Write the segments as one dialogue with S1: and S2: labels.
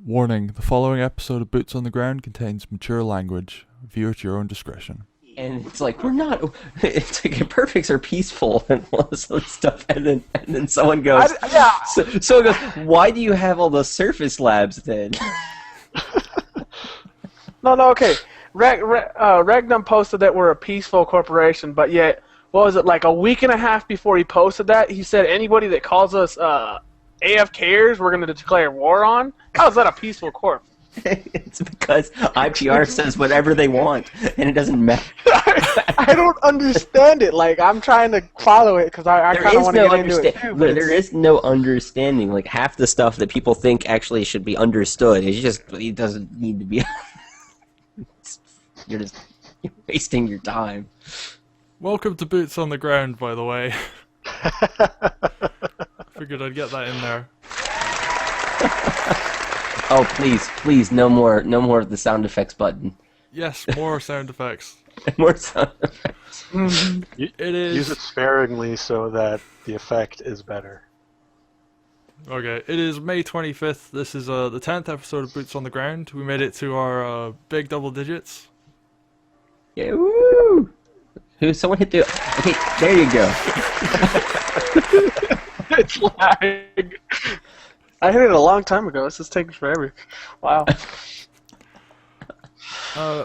S1: Warning, the following episode of Boots on the Ground contains mature language. View at your own discretion.
S2: And it's like, we're not, it's like, perfects are peaceful and all this other stuff, and then someone goes, someone goes, why do you have all those surface labs then?
S3: No, okay. Regnum posted that we're a peaceful corporation, but yet, what was it, like a week and a half before he posted that, he said anybody that calls us AFKers, we're going to declare war on? How is that a peaceful corp?
S2: It's because IPR says whatever they want, and it doesn't matter.
S3: I don't understand it. Like, I'm trying to follow it, because I kind of want to get into it, too. But
S2: there is no understanding. Like, half the stuff that people think actually should be understood, it doesn't need to be... You're wasting your time.
S1: Welcome to Boots on the Ground, by the way. Figured I'd get that in there.
S2: Oh, please, no more of the sound effects button.
S1: Yes, more sound effects.
S2: More sound effects.
S1: It is...
S4: Use it sparingly so that the effect is better.
S1: Okay, it is May 25th. This is the 10th episode of Boots on the Ground. We made it to our big double digits.
S2: Yeah, woo! Someone hit the... Okay, there you go.
S3: it's lag. I hit it a long time ago. It's just taking forever. Wow.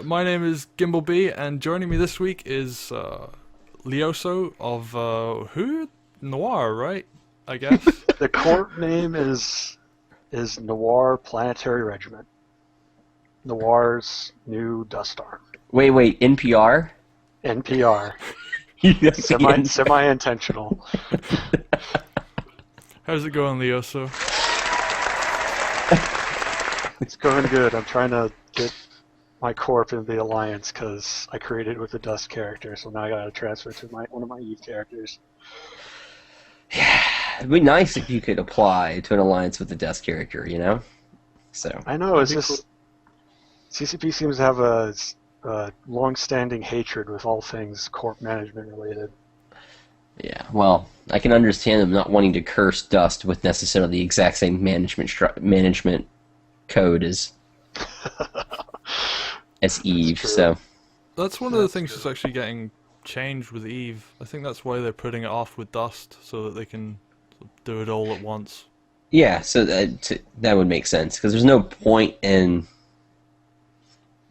S1: My name is Gimbal B, and joining me this week is Leoso of who? Noir, right? I guess.
S4: The corp name is Noir Planetary Regiment. Noir's new dust arm.
S2: Wait, NPR?
S4: NPR. Semi-intentional.
S1: How's it going, Leoso?
S4: It's going good. I'm trying to get my corp in the Alliance because I created it with a Dust character, so now I gotta transfer it to one of my Eve characters.
S2: Yeah, it'd be nice if you could apply to an Alliance with a Dust character, you know? So
S4: I know, it's just... CCP seems to have a long-standing hatred with all things corp management related.
S2: yeah, well, I can understand them not wanting to curse Dust with necessarily the exact same management code as Eve, so...
S1: That's one of the things that's actually getting changed with Eve. I think that's why they're putting it off with Dust, so that they can do it all at once.
S2: Yeah, so that would make sense, because there's no point in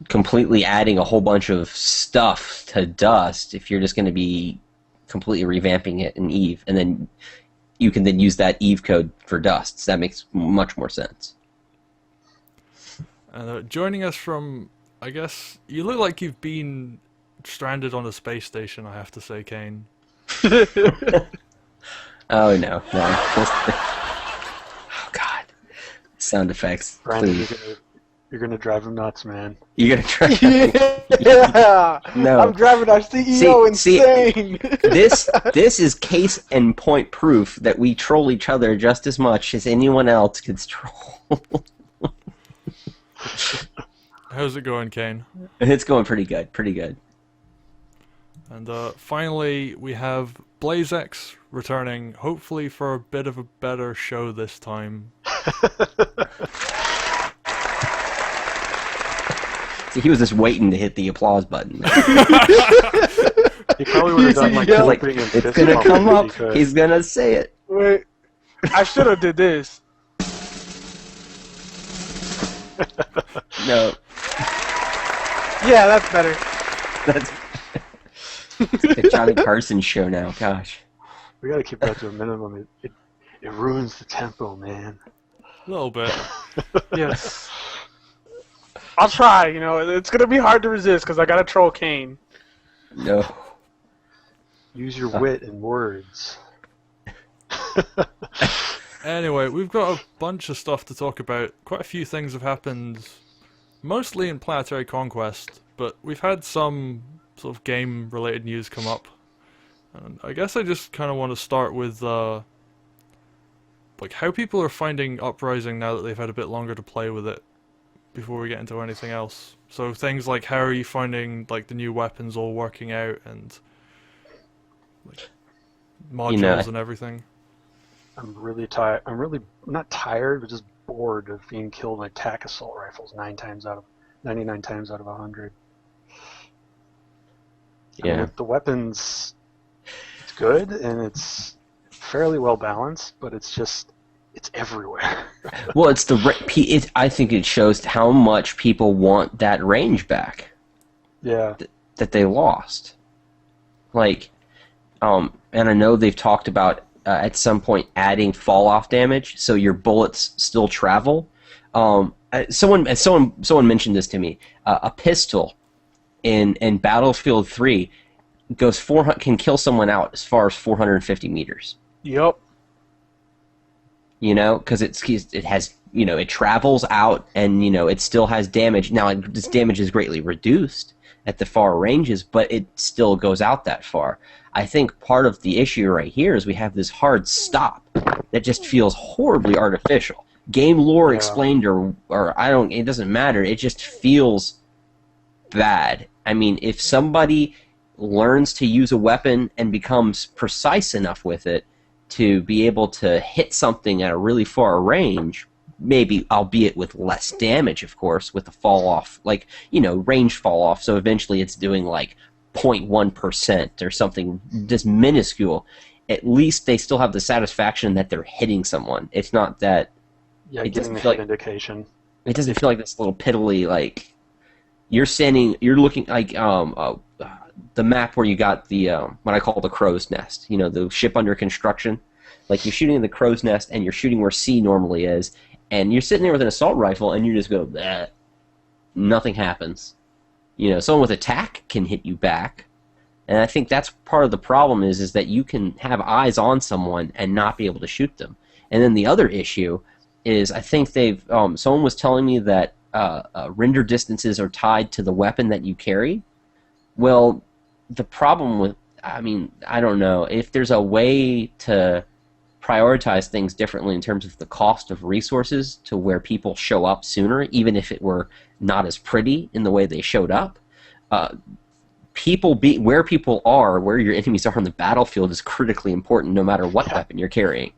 S2: completely adding a whole bunch of stuff to Dust if you're just going to be completely revamping it in Eve, and then you can then use that Eve code for Dust. So that makes much more sense.
S1: And joining us from, I guess, you look like you've been stranded on a space station, I have to say, Kane.
S2: Oh, no. Oh, God. Sound effects.
S4: Brandon, you're gonna drive him nuts, man.
S2: You're going to try...
S3: Yeah!
S2: No.
S3: I'm driving our CEO insane!
S2: This is case and point proof that we troll each other just as much as anyone else gets troll.
S1: How's it going, Kane?
S2: It's going pretty good,
S1: And finally, we have BlazeX returning, hopefully for a bit of a better show this time.
S2: See, he was just waiting to hit the applause button.
S4: He probably would have done like flipping and
S2: it's
S4: fist
S2: gonna
S4: pumping
S2: come up.
S4: because-
S2: He's gonna say it.
S3: Wait, I should have did this.
S2: No,
S3: Yeah, that's better.
S2: that's it's like a Johnny Carson show now. Gosh.
S4: We gotta keep that to a minimum. It ruins the tempo, man.
S1: A little bit.
S3: Yes. I'll try, it's gonna be hard to resist because I gotta troll Kane.
S2: No.
S4: Use your wit and words.
S1: Anyway, we've got a bunch of stuff to talk about. Quite a few things have happened, mostly in Planetary Conquest, but we've had some sort of game-related news come up. And I guess I just kind of want to start with like how people are finding Uprising now that they've had a bit longer to play with it before we get into anything else. So things like how are you finding like the new weapons all working out and like modules and everything.
S4: I'm really tired. I'm really not tired, but just bored of being killed by attack assault rifles 99 times out of 100.
S2: Yeah.
S4: And with the weapons, it's good and it's fairly well balanced, but it's everywhere.
S2: Well, I think it shows how much people want that range back.
S4: Yeah.
S2: That they lost. Like, and I know they've talked about at some point adding fall-off damage, so your bullets still travel. Someone mentioned this to me. A pistol in Battlefield 3 can kill someone out as far as 450 meters.
S3: Yep.
S2: You know, because it has, you know, it travels out and, you know, it still has damage. Now, this damage is greatly reduced at the far ranges, but it still goes out that far. I think part of the issue right here is we have this hard stop that just feels horribly artificial. Game lore explained or it doesn't matter. It just feels bad. I mean, if somebody learns to use a weapon and becomes precise enough with it to be able to hit something at a really far range, maybe, albeit with less damage, of course, with the fall off, like, you know, range fall off, so eventually it's doing like 0.1% or something just minuscule, at least they still have the satisfaction that they're hitting someone. It's not that...
S4: Yeah,
S2: it
S4: getting the hit indication.
S2: It doesn't feel like this little piddly, like, you're looking like, the map where you got the, what I call the crow's nest, you know, the ship under construction. Like, you're shooting in the crow's nest and you're shooting where C normally is, and you're sitting there with an assault rifle and you just go, bleh, nothing happens. You know, someone with attack can hit you back, and I think that's part of the problem is that you can have eyes on someone and not be able to shoot them. And then the other issue is I think they've, someone was telling me that render distances are tied to the weapon that you carry. Well, the problem with, I mean, I don't know, if there's a way to prioritize things differently in terms of the cost of resources to where people show up sooner, even if it were not as pretty in the way they showed up, where people are, where your enemies are on the battlefield is critically important no matter what weapon you're carrying.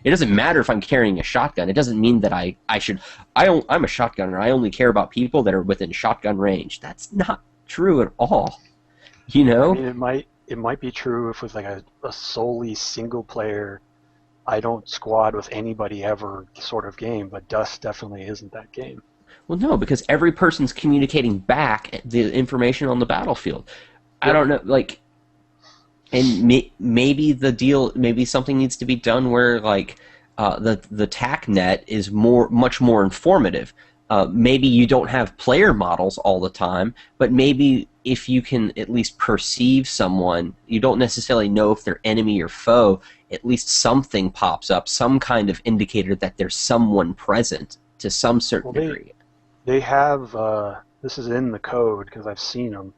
S2: It doesn't matter if I'm carrying a shotgun. It doesn't mean that I'm a shotgunner. I only care about people that are within shotgun range. That's not true at all. You know?
S4: I mean, it might be true if it was like a solely single player, I don't squad with anybody ever sort of game, but Dust definitely isn't that game.
S2: Well, no, because every person's communicating back the information on the battlefield. Yep. I don't know, like, and maybe something needs to be done where, like, the TAC net is much more informative. Maybe you don't have player models all the time, but maybe if you can at least perceive someone, you don't necessarily know if they're enemy or foe, at least something pops up, some kind of indicator that there's someone present to some certain degree.
S4: They have, this is in the code because I've seen them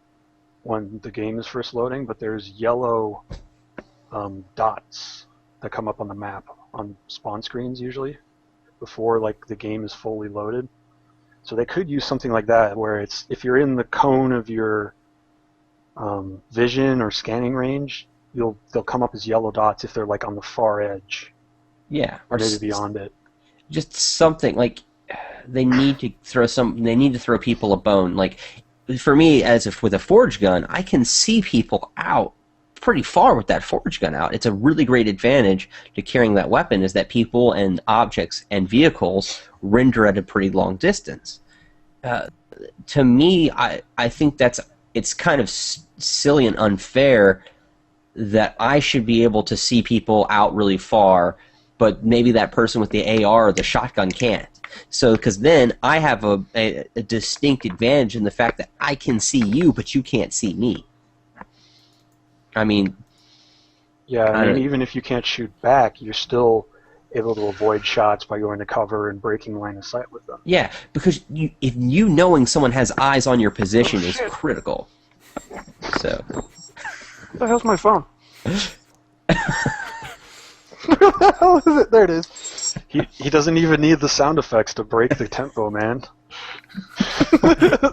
S4: when the game is first loading, but there's yellow dots that come up on the map on spawn screens usually before like the game is fully loaded. So they could use something like that where it's, if you're in the cone of your vision or scanning range, they'll come up as yellow dots if they're like on the far edge.
S2: Yeah,
S4: or maybe beyond it.
S2: Just something like they need to throw people a bone. Like for me, as if with a forge gun, I can see people out pretty far with that forge gun out. It's a really great advantage to carrying that weapon is that people and objects and vehicles render at a pretty long distance. To me, I think it's kind of silly and unfair that I should be able to see people out really far, but maybe that person with the AR or the shotgun can't. So, because then I have a distinct advantage in the fact that I can see you, but you can't see me. I mean...
S4: Yeah, I mean, even if you can't shoot back, you're still able to avoid shots by going to cover and breaking line of sight with them.
S2: Yeah, because if you knowing someone has eyes on your position is critical. So...
S3: What the hell's my phone? Where the hell is it? There it is.
S4: He doesn't even need the sound effects to break the tempo, man.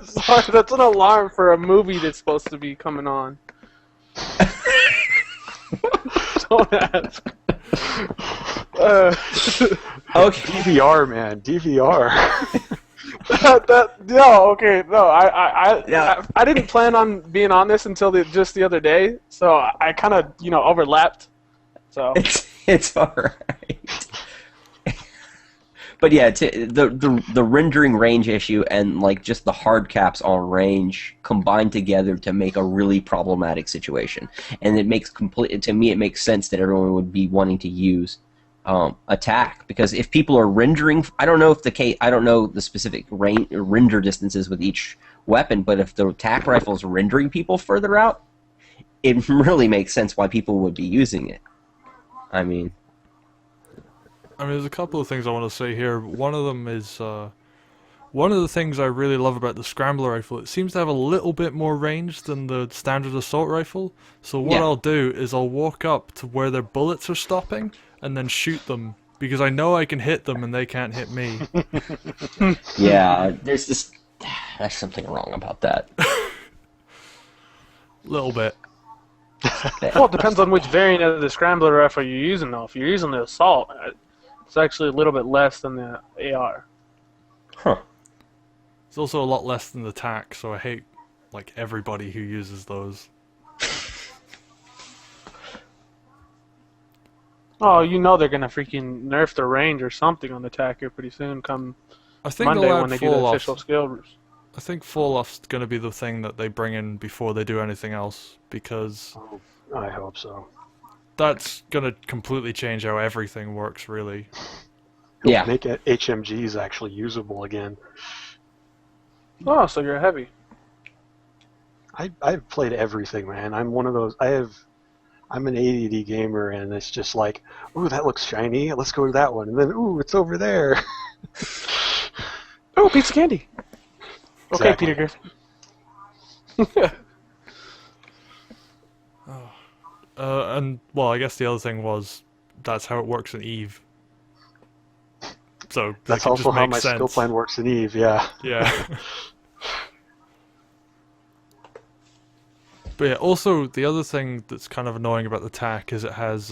S3: Sorry, that's an alarm for a movie that's supposed to be coming on. Don't ask.
S2: Okay.
S4: DVR, man, DVR.
S3: I didn't plan on being on this until just the other day, so I kind of overlapped. So
S2: It's all right. But yeah, the rendering range issue and like just the hard caps on range combined together to make a really problematic situation. And it makes to me it makes sense that everyone would be wanting to use attack, because if people are rendering, I don't know the specific render distances with each weapon, but if the attack rifle is rendering people further out, it really makes sense why people would be using it. I mean,
S1: there's a couple of things I want to say here. One of them is, one of the things I really love about the Scrambler rifle, it seems to have a little bit more range than the standard assault rifle. So what I'll do is I'll walk up to where their bullets are stopping and then shoot them, because I know I can hit them and they can't hit me.
S2: yeah, there's something wrong about that.
S1: Little bit.
S3: well, it depends on which variant of the Scrambler rifle you're using, though. If you're using the assault, it's actually a little bit less than the AR.
S2: Huh.
S1: It's also a lot less than the TAC, so I hate like everybody who uses those.
S3: Oh, they're gonna freaking nerf the range or something on the TAC here pretty soon. Come
S1: I think
S3: Monday
S1: they'll add
S3: when they do the official skill.
S1: I think fall-off's going to be the thing that they bring in before they do anything else, because
S4: I hope so.
S1: that's going to completely change how everything works, really.
S2: Yeah.
S4: Make HMGs actually usable again.
S3: Oh, so you're heavy.
S4: I've played everything, man. I'm one of those. I'm an ADD gamer, and it's just like, ooh, that looks shiny. Let's go to that one, and then ooh, it's over there.
S3: Oh, piece of candy. Okay,
S4: Exactly.
S3: Peter Griffin.
S1: And, well, I guess the other thing was, that's how it works in EVE. So,
S4: That's
S1: it
S4: also
S1: just
S4: how
S1: makes
S4: my
S1: sense.
S4: skill plan works in EVE, yeah.
S1: Yeah. But yeah, also, the other thing that's kind of annoying about the TAC is it has,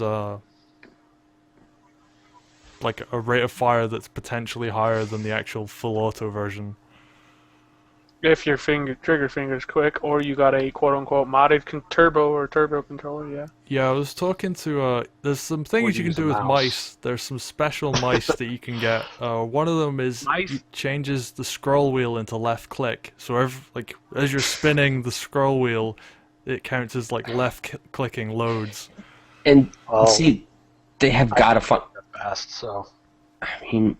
S1: like, a rate of fire that's potentially higher than the actual full auto version.
S3: If your trigger finger's quick, or you got a quote-unquote modded turbo controller, yeah.
S1: Yeah, I was talking to, there's some things you can
S4: use a
S1: do with
S4: mouse.
S1: mice. There's some special mice that you can get. One of them is,
S3: Mice?
S1: it changes the scroll wheel into left click. So, as you're spinning the scroll wheel, it counts as, like, clicking loads.
S2: And
S4: Well,
S2: see, they have got to find.
S4: fast, so
S2: I mean,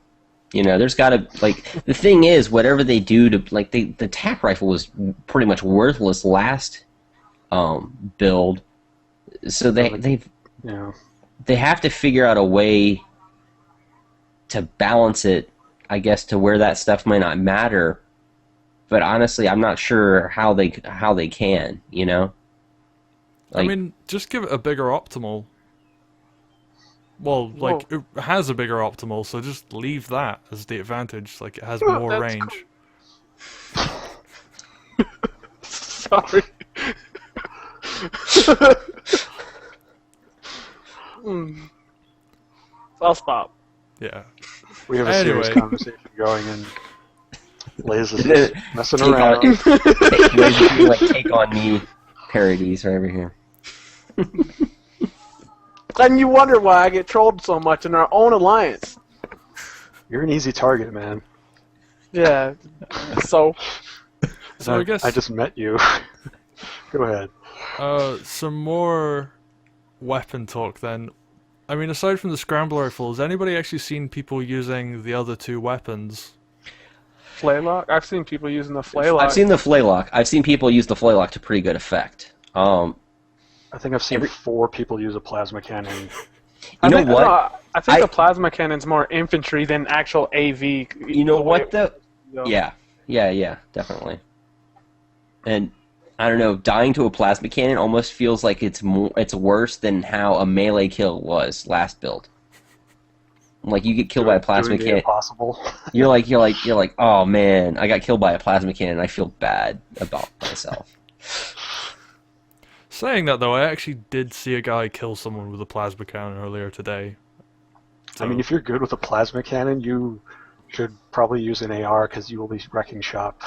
S2: there's got to, like, the thing is, whatever they do to, like, the TAC rifle was pretty much worthless last build, so they have to figure out a way to balance it, I guess, to where that stuff might not matter. But honestly, I'm not sure how they can, Like,
S1: I mean, just give it a bigger optimal. Well, like, it has a bigger optimal, so just leave that as the advantage. Like, it has more
S3: that's
S1: range.
S3: Sorry. I'll stop.
S1: Yeah.
S4: we have a serious
S1: Anyway.
S4: conversation going, and Liz is
S2: Take
S4: messing
S2: on-
S4: around.
S2: take on me parodies right over here.
S3: And you wonder why I get trolled so much in our own alliance.
S4: You're an easy target, man.
S3: Yeah. So,
S1: So I guess
S4: I just met you. Go ahead.
S1: some more weapon talk then. I mean, aside from the scrambler rifle, has anybody actually seen people using the other two weapons?
S3: Flaylock? I've seen people using the Flaylock.
S2: I've seen the flaylock. I've seen people use the flaylock to pretty good effect.
S4: I think I've seen 4 people use a plasma cannon.
S2: You know what?
S3: I think the plasma cannon's more infantry than actual AV.
S2: You know what though?
S3: You know.
S2: Yeah, definitely. And I don't know, dying to a plasma cannon almost feels like it's worse than how a melee kill was last build. Like, you get killed by a plasma
S4: Doing the
S2: cannon.
S4: impossible.
S2: You're like, oh man, I got killed by a plasma cannon. I feel bad about myself.
S1: Saying that though, I actually did see a guy kill someone with a plasma cannon earlier today.
S4: I mean, if you're good with a plasma cannon, you should probably use an AR because you will be wrecking shop.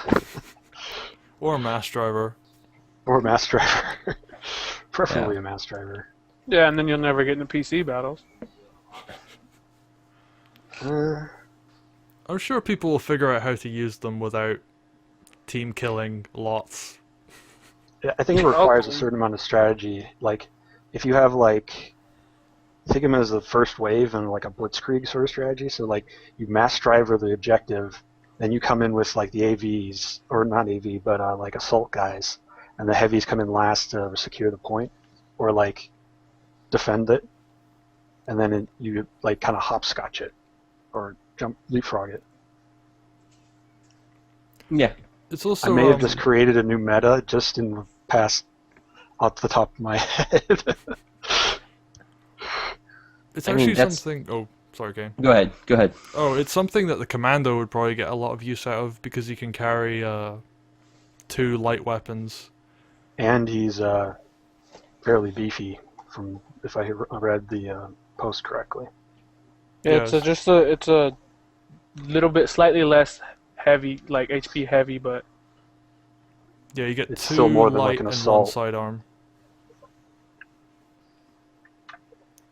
S1: Or a mass driver.
S4: Or a mass driver. Preferably a mass driver.
S3: Yeah, and then you'll never get into PC battles.
S1: I'm sure people will figure out how to use them without team killing lots.
S4: Yeah, I think it requires a certain amount of strategy. Like, if you have, like, think of them as the first wave and, like, a blitzkrieg sort of strategy. So, like, you mass driver the objective, then you come in with, like, the AVs, or not AV, but, like, assault guys, and the heavies come in last to secure the point, or, like, defend it, and then you, like, kind of hopscotch it, or leapfrog it.
S2: Yeah.
S1: It's also
S4: I may have just created a new meta just in the past, off the top of my head.
S1: It's
S2: I
S1: actually
S2: mean, that's-
S1: something. Oh, sorry, Kane.
S2: Go ahead.
S1: Oh, it's something that the commando would probably get a lot of use out of because he can carry 2 light weapons.
S4: And he's fairly beefy, from if I read the post correctly.
S3: Yeah,
S1: Yes.
S3: it's a little bit slightly less heavy, like HP heavy, but
S1: Yeah, you get
S4: It's
S1: 2
S4: still more than,
S1: light
S4: like, an
S1: and 1
S4: assault.
S1: sidearm.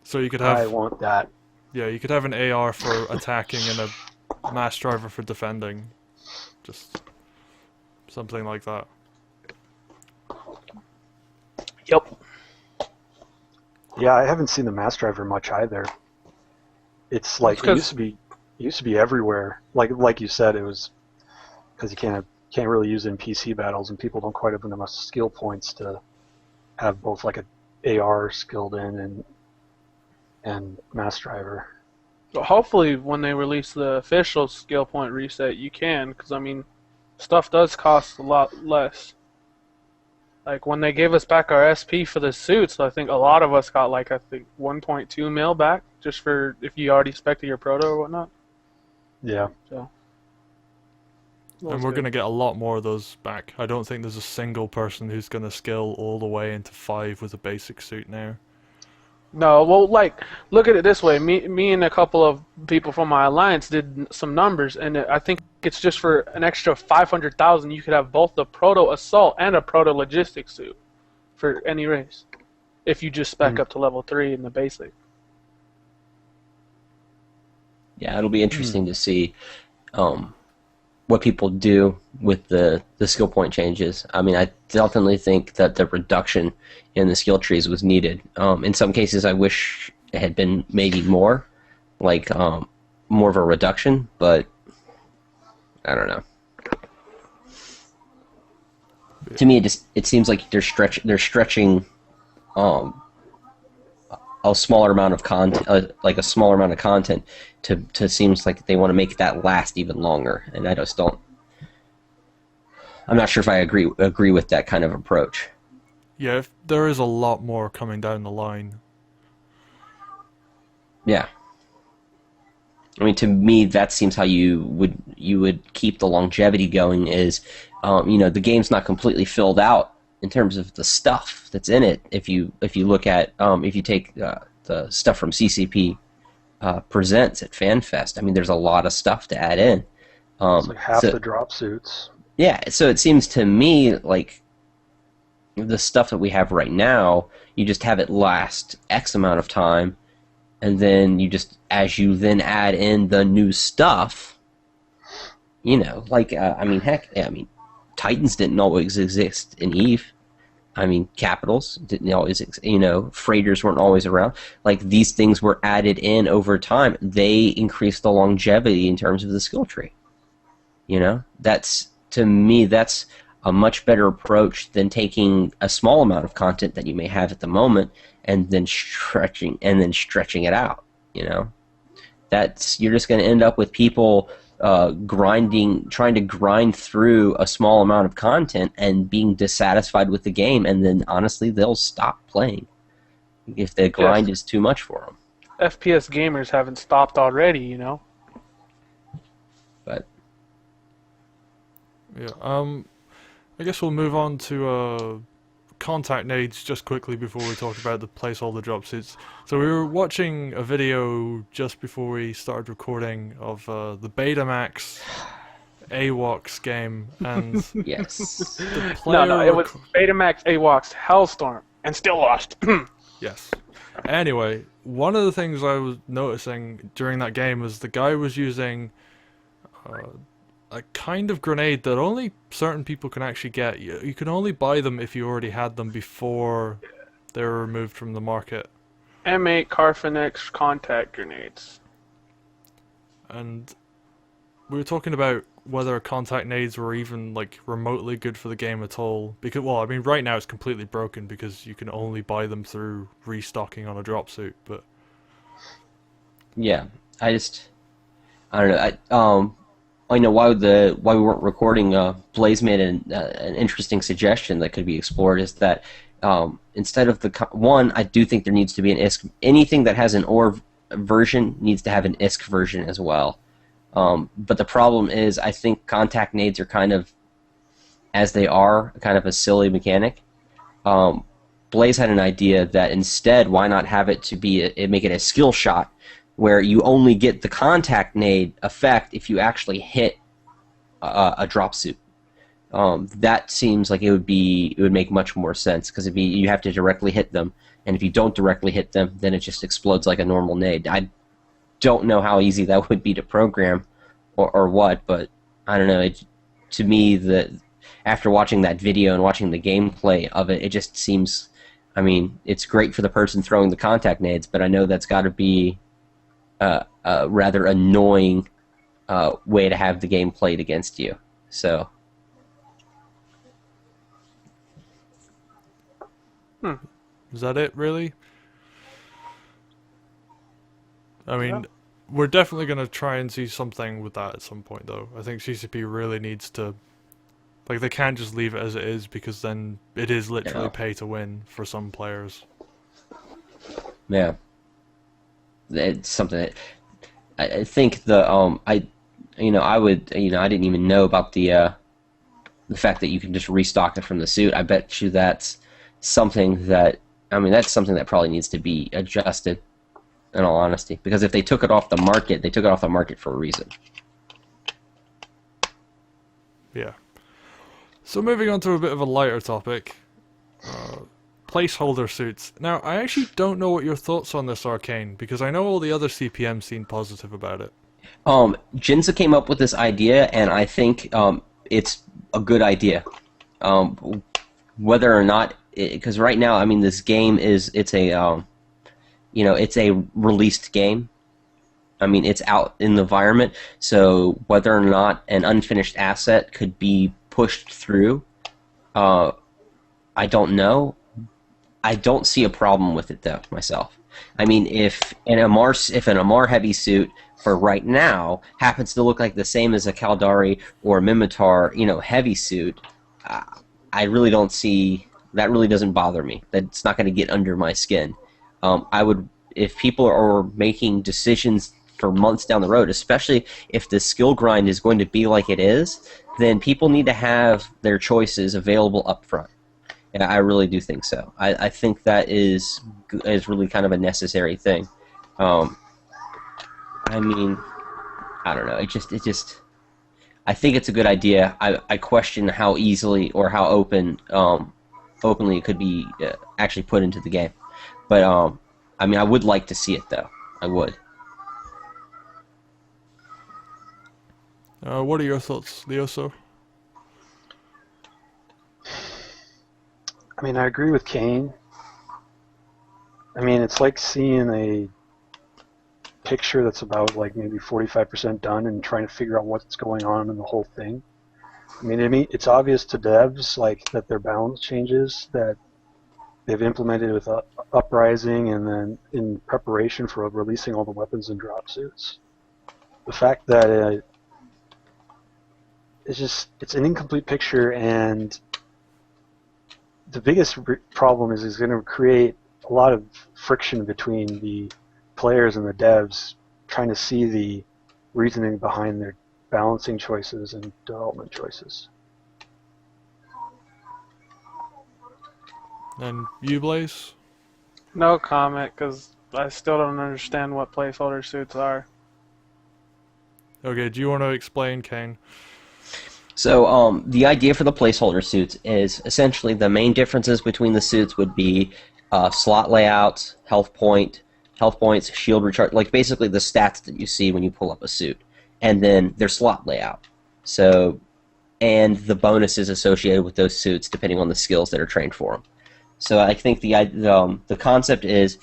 S1: So you could
S4: I
S1: have
S4: want that.
S1: you could have an AR for attacking and a mass driver for defending. Just something like that.
S3: yep.
S4: Yeah, I haven't seen the mass driver much either. It's like it used to be everywhere. Like you said, it was because you can't really use it in PC battles, and people don't quite have enough skill points to have both like a AR skilled in and mass driver.
S3: But hopefully, when they release the official skill point reset, you can, because I mean, stuff does cost a lot less. Like when they gave us back our SP for the suits, I think a lot of us got like 1.2 mil back just for if you already spec'd your proto or whatnot.
S4: Yeah.
S3: So.
S1: And we're going to get a lot more of those back. I don't think there's a single person who's going to skill all the way into 5 with a basic suit now.
S3: No, well, like, look at it this way. Me and a couple of people from my alliance did some numbers, and I think it's just for an extra 500,000, you could have both the proto assault and a proto logistics suit for any race, if you just spec up to level 3 in the basic.
S2: Yeah, it'll be interesting to see what people do with the skill point changes. I mean, I definitely think that the reduction in the skill trees was needed. In some cases, I wish it had been maybe more, like more of a reduction, but I don't know. To me, it seems like they're stretching a smaller amount of content, like a smaller amount of content, to seems like they want to make that last even longer, and I just don't. I'm not sure if I agree with that kind of approach.
S1: Yeah, there is a lot more coming down the line.
S2: Yeah. I mean, to me, that seems how you would keep the longevity going. Is the game's not completely filled out in terms of the stuff that's in it. If you look at if you take the stuff from CCP Presents at FanFest, I mean, there's a lot of stuff to add in.
S4: It's like half the drop suits.
S2: Yeah, so it seems to me like the stuff that we have right now, you just have it last X amount of time, and then as you then add in the new stuff, I mean, heck, I mean, Titans didn't always exist in EVE. I mean, Capitals didn't always, freighters weren't always around. Like, these things were added in over time. They increased the longevity in terms of the skill tree. To me, that's a much better approach than taking a small amount of content that you may have at the moment and then stretching it out. You're just going to end up with people trying to grind through a small amount of content and being dissatisfied with the game, and then honestly they'll stop playing if the grind is too much for them.
S3: FPS gamers haven't stopped already,
S2: But
S1: Yeah. I guess we'll move on to contact nades just quickly before we talk about the placeholder dropsuits. So we were watching a video just before we started recording of the Betamax AWOX game, and
S2: Yes.
S1: the player
S3: No, it was Betamax AWOX Hellstorm, and still lost.
S1: Yes. Anyway, one of the things I was noticing during that game was the guy was using a kind of grenade that only certain people can actually get. You can only buy them if you already had them before they were removed from the market.
S3: M8 Carphinex contact grenades.
S1: And we were talking about whether contact nades were even like remotely good for the game at all. Because, well, I mean, right now it's completely broken because you can only buy them through restocking on a dropsuit. But
S2: Yeah, I don't know. I know why we weren't recording. Blaze made an interesting suggestion that could be explored. Is that instead of one, I do think there needs to be an ISK. Anything that has an OR version needs to have an ISK version as well. But the problem is, I think contact nades are kind of, as they are, kind of a silly mechanic. Blaze had an idea that instead, why not have it to be make it a skill shot, where you only get the contact nade effect if you actually hit a drop suit. That seems like it would make much more sense, because you have to directly hit them, and if you don't directly hit them, then it just explodes like a normal nade. I don't know how easy that would be to program or what, but I don't know. To me, after watching that video and watching the gameplay of it, it just seems, I mean, it's great for the person throwing the contact nades, but I know that's got to be a rather annoying way to have the game played against you. So.
S1: is that it, really? I mean, we're definitely going to try and see something with that at some point, though. I think CCP really needs to... Like, they can't just leave it as it is, because then it is literally pay to win for some players.
S2: Yeah. It's something that... I think I didn't even know about the fact that you can just restock it from the suit. I bet you that's something that... I mean, that's something that probably needs to be adjusted, in all honesty. Because if they took it off the market, they took it off the market for a reason.
S1: Yeah. So moving on to a bit of a lighter topic. Placeholder suits. Now, I actually don't know what your thoughts on this, Arcane, because I know all the other CPMs seem positive about it.
S2: Jinza came up with this idea, and I think it's a good idea. Whether or not... Because right now, I mean, this game it's a released game. I mean, it's out in the environment, so whether or not an unfinished asset could be pushed through, I don't know. I don't see a problem with it, though, myself. I mean, if an Amar heavy suit for right now happens to look like the same as a Kaldari or Mimitar, heavy suit, I really don't see... That really doesn't bother me. That's not going to get under my skin. If people are making decisions for months down the road, especially if the skill grind is going to be like it is, then people need to have their choices available up front. And I really do think so. I think that is really kind of a necessary thing. I mean, I don't know. It just. I think it's a good idea. I question how easily or how openly it could be actually put into the game. But I mean, I would like to see it, though. I would.
S1: What are your thoughts, Leoso?
S4: I mean, I agree with Kane. I mean, it's like seeing a picture that's about like maybe 45% done and trying to figure out what's going on in the whole thing. I mean, it's obvious to devs like that their balance changes that they've implemented with Uprising and then in preparation for releasing all the weapons and drop suits. The fact that it's an incomplete picture, and the biggest problem is it's going to create a lot of friction between the players and the devs trying to see the reasoning behind their balancing choices and development choices.
S1: And you, Blaze?
S3: No comment, because I still don't understand what placeholder suits are.
S1: Okay, do you want to explain, Kane?
S2: So the idea for the placeholder suits is essentially the main differences between the suits would be slot layouts, health points, shield recharge, like basically the stats that you see when you pull up a suit, and then their slot layout. So, and the bonuses associated with those suits depending on the skills that are trained for them. So I think the concept is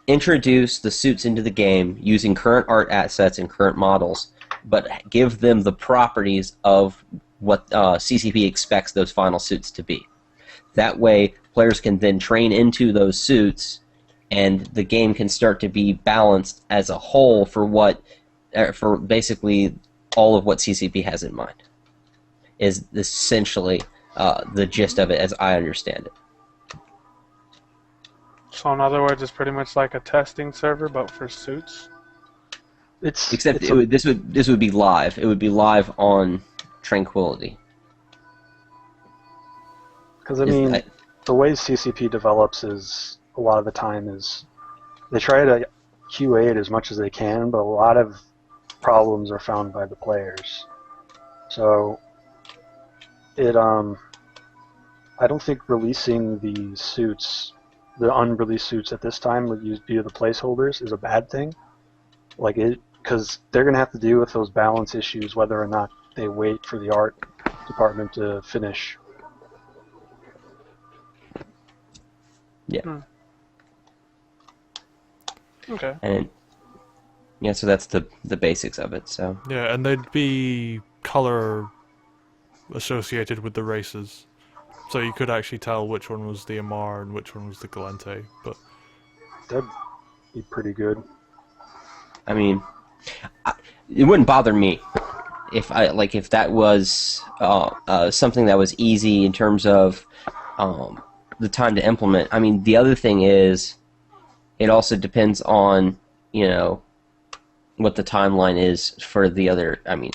S2: introduce the suits into the game using current art assets and current models, but give them the properties of what CCP expects those final suits to be. That way, players can then train into those suits, and the game can start to be balanced as a whole for basically all of what CCP has in mind. Is essentially the gist of it, as I understand it.
S3: So in other words, it's pretty much like a testing server, but for suits.
S2: Except this would be live. It would be live on Tranquility.
S4: Because the way CCP develops is a lot of the time is they try to QA it as much as they can, but a lot of problems are found by the players. So it I don't think releasing the suits, the unreleased suits at this time via the placeholders is a bad thing. Like it, because they're going to have to deal with those balance issues whether or not they wait for the art department to finish.
S2: Yeah.
S3: Okay.
S2: And yeah, so that's the basics of it. So
S1: Yeah, and they'd be color associated with the races. So you could actually tell which one was the Amar and which one was the Galente, but
S4: That'd be pretty good.
S2: I mean, it wouldn't bother me if that was something that was easy in terms of the time to implement. I mean, the other thing is, it also depends on what the timeline is for the other. I mean,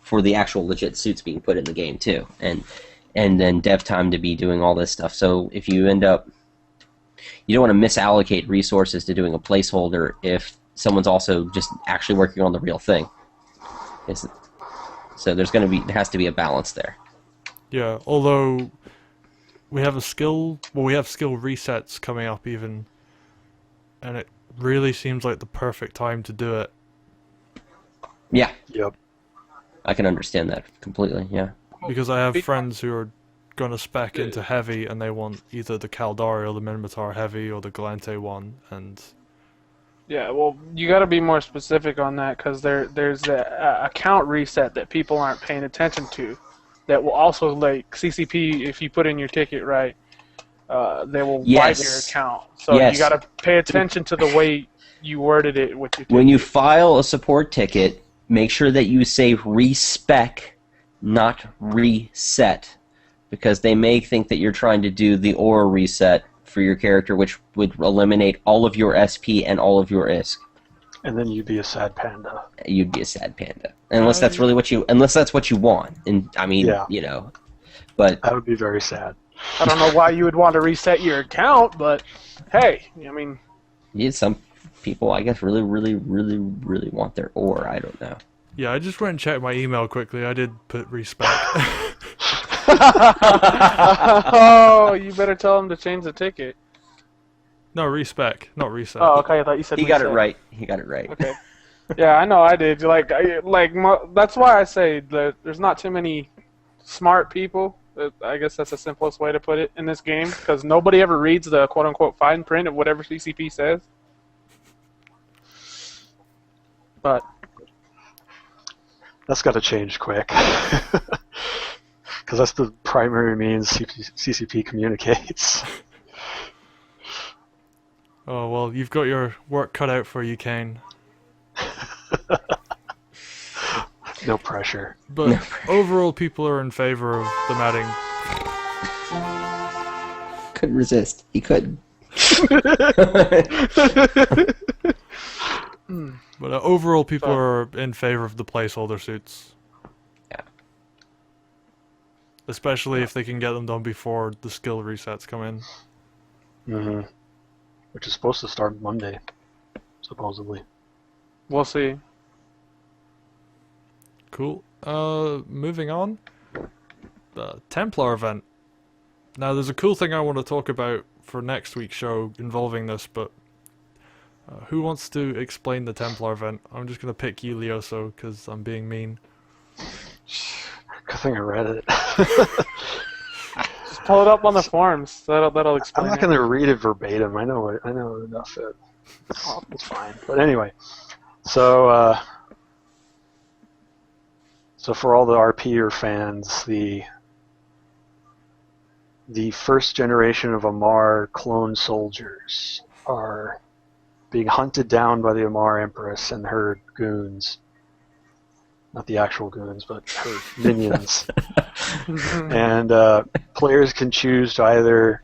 S2: for the actual legit suits being put in the game too, and then dev time to be doing all this stuff. So if you end up, you don't want to misallocate resources to doing a placeholder if someone's also just actually working on the real thing. So there has to be a balance there.
S1: yeah, although we have skill resets coming up even, and it really seems like the perfect time to do it.
S2: Yeah,
S4: Yep.
S2: I can understand that completely, yeah.
S1: Because I have friends who are going to spec into heavy, and they want either the Caldari or the Minmatar heavy or the Galente one, and
S3: Yeah, well, you got to be more specific on that because there's a account reset that people aren't paying attention to. That will also, like CCP, if you put in your ticket right, they will wipe your account. So you got to pay attention to the way you worded it with your ticket.
S2: When you file a support ticket, make sure that you say respec, not reset, because they may think that you're trying to do the aura reset for your character, which would eliminate all of your SP and all of your ISK.
S4: And then you'd be a sad panda.
S2: You'd be a sad panda, unless that's what you want. And I mean, but
S4: That would be very sad.
S3: I don't know why you would want to reset your account, but hey, I mean,
S2: some people, I guess, really, really, really, really want their ore. I don't know.
S1: yeah, I just went and checked my email quickly. I did put respec.
S3: oh, you better tell them to change the ticket.
S1: No, respec, not reset.
S3: Oh, okay. I thought you said
S2: He got it
S3: reset.
S2: right. He got it right.
S3: Okay. Yeah, I know I did. That's why I say that there's not too many smart people. I guess that's the simplest way to put it in this game because nobody ever reads the quote-unquote fine print of whatever CCP says. But
S4: That's got to change quick. Because that's the primary means CCP communicates.
S1: Oh, well, you've got your work cut out for you, Kane.
S4: No pressure.
S1: But overall, people are in favor of the matting.
S2: Couldn't resist. He couldn't.
S1: But overall, people are in favor of the placeholder suits.
S2: Yeah.
S1: Especially if they can get them done before the skill resets come in.
S4: Mm-hmm. Which is supposed to start Monday, supposedly.
S3: We'll see.
S1: Cool. Moving on. Templar Event. Now, there's a cool thing I want to talk about for next week's show involving this, but who wants to explain the Templar Event? I'm just going to pick you, Leoso, because I'm being mean.
S4: Good thing I read it.
S3: Just pull it up on the forums. That'll explain.
S4: I'm not going to read it verbatim. I know enough. It's fine. But anyway, so for all the RPer fans, the first generation of Amar clone soldiers are being hunted down by the Amar Empress and her goons. Not the actual goons, but her minions. And players can choose to either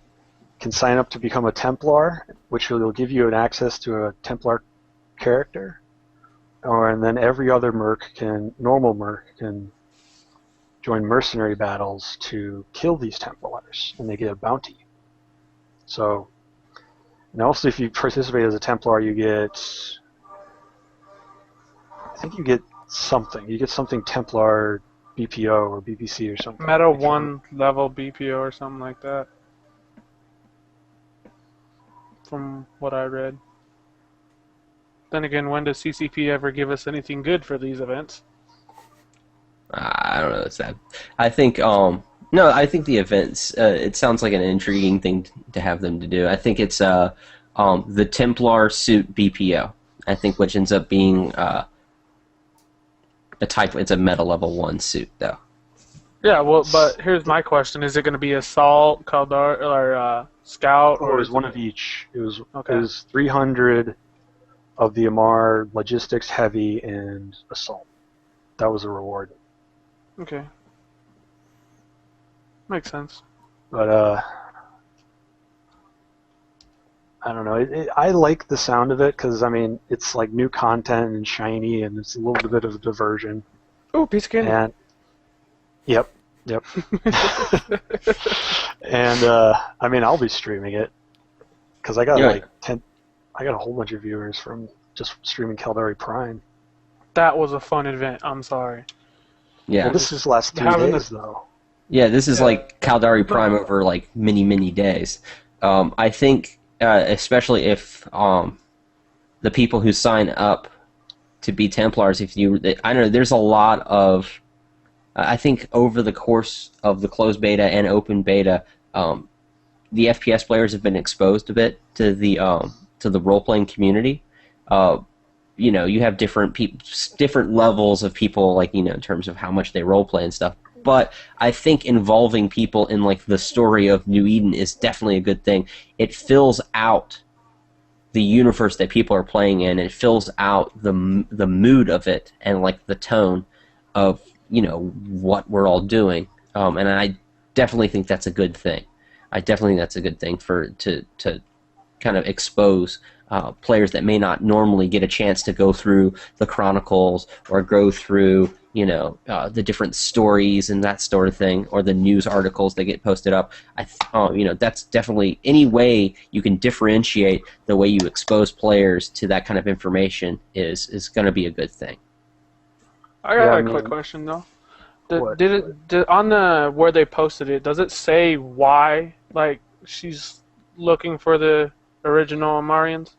S4: sign up to become a Templar, which will give you an access to a Templar character, and then every other normal merc can join mercenary battles to kill these Templars, and they get a bounty. So, and also if you participate as a Templar, I think you get something. You get something Templar BPO or BPC or something.
S3: Meta 1 level BPO or something like that. From what I read. Then again, when does CCP ever give us anything good for these events?
S2: I don't know. It's that. I think I think the events. It sounds like an intriguing thing to have them to do. I think it's the Templar suit BPO. I think which ends up being it's a meta level 1 suit though.
S3: Yeah, well, but here's my question: is it going to be Assault, Kaldar, or Scout?
S4: Or it was one of each. It was 300 of the Amar Logistics, Heavy, and Assault. That was a reward.
S3: Okay. Makes sense.
S4: But I don't know. I like the sound of it because it's like new content and shiny, and it's a little bit of a diversion.
S3: Oh, piece of candy.
S4: And yep. And I'll be streaming it because I got I got a whole bunch of viewers from just streaming Caldari Prime.
S3: That was a fun event. I'm sorry.
S2: Yeah.
S4: Well, this is last 3 days though.
S2: Yeah, this is like Caldari Prime over like many days. I think especially if the people who sign up to be Templars, I know there's a lot of. I think over the course of the closed beta and open beta, the FPS players have been exposed a bit to the role-playing community. You have different levels of people, in terms of how much they roleplay and stuff. But I think involving people in the story of New Eden is definitely a good thing. It fills out the universe that people are playing in. It fills out the mood of it and the tone of what we're all doing, and I definitely think that's a good thing. I definitely think that's a good thing to kind of expose players that may not normally get a chance to go through the chronicles or go through the different stories and that sort of thing, or the news articles that get posted up. That's definitely any way you can differentiate the way you expose players to that kind of information is going to be a good thing.
S3: I got a quick question though. Did on the where they posted it, does it say why she's looking for the original Amarians?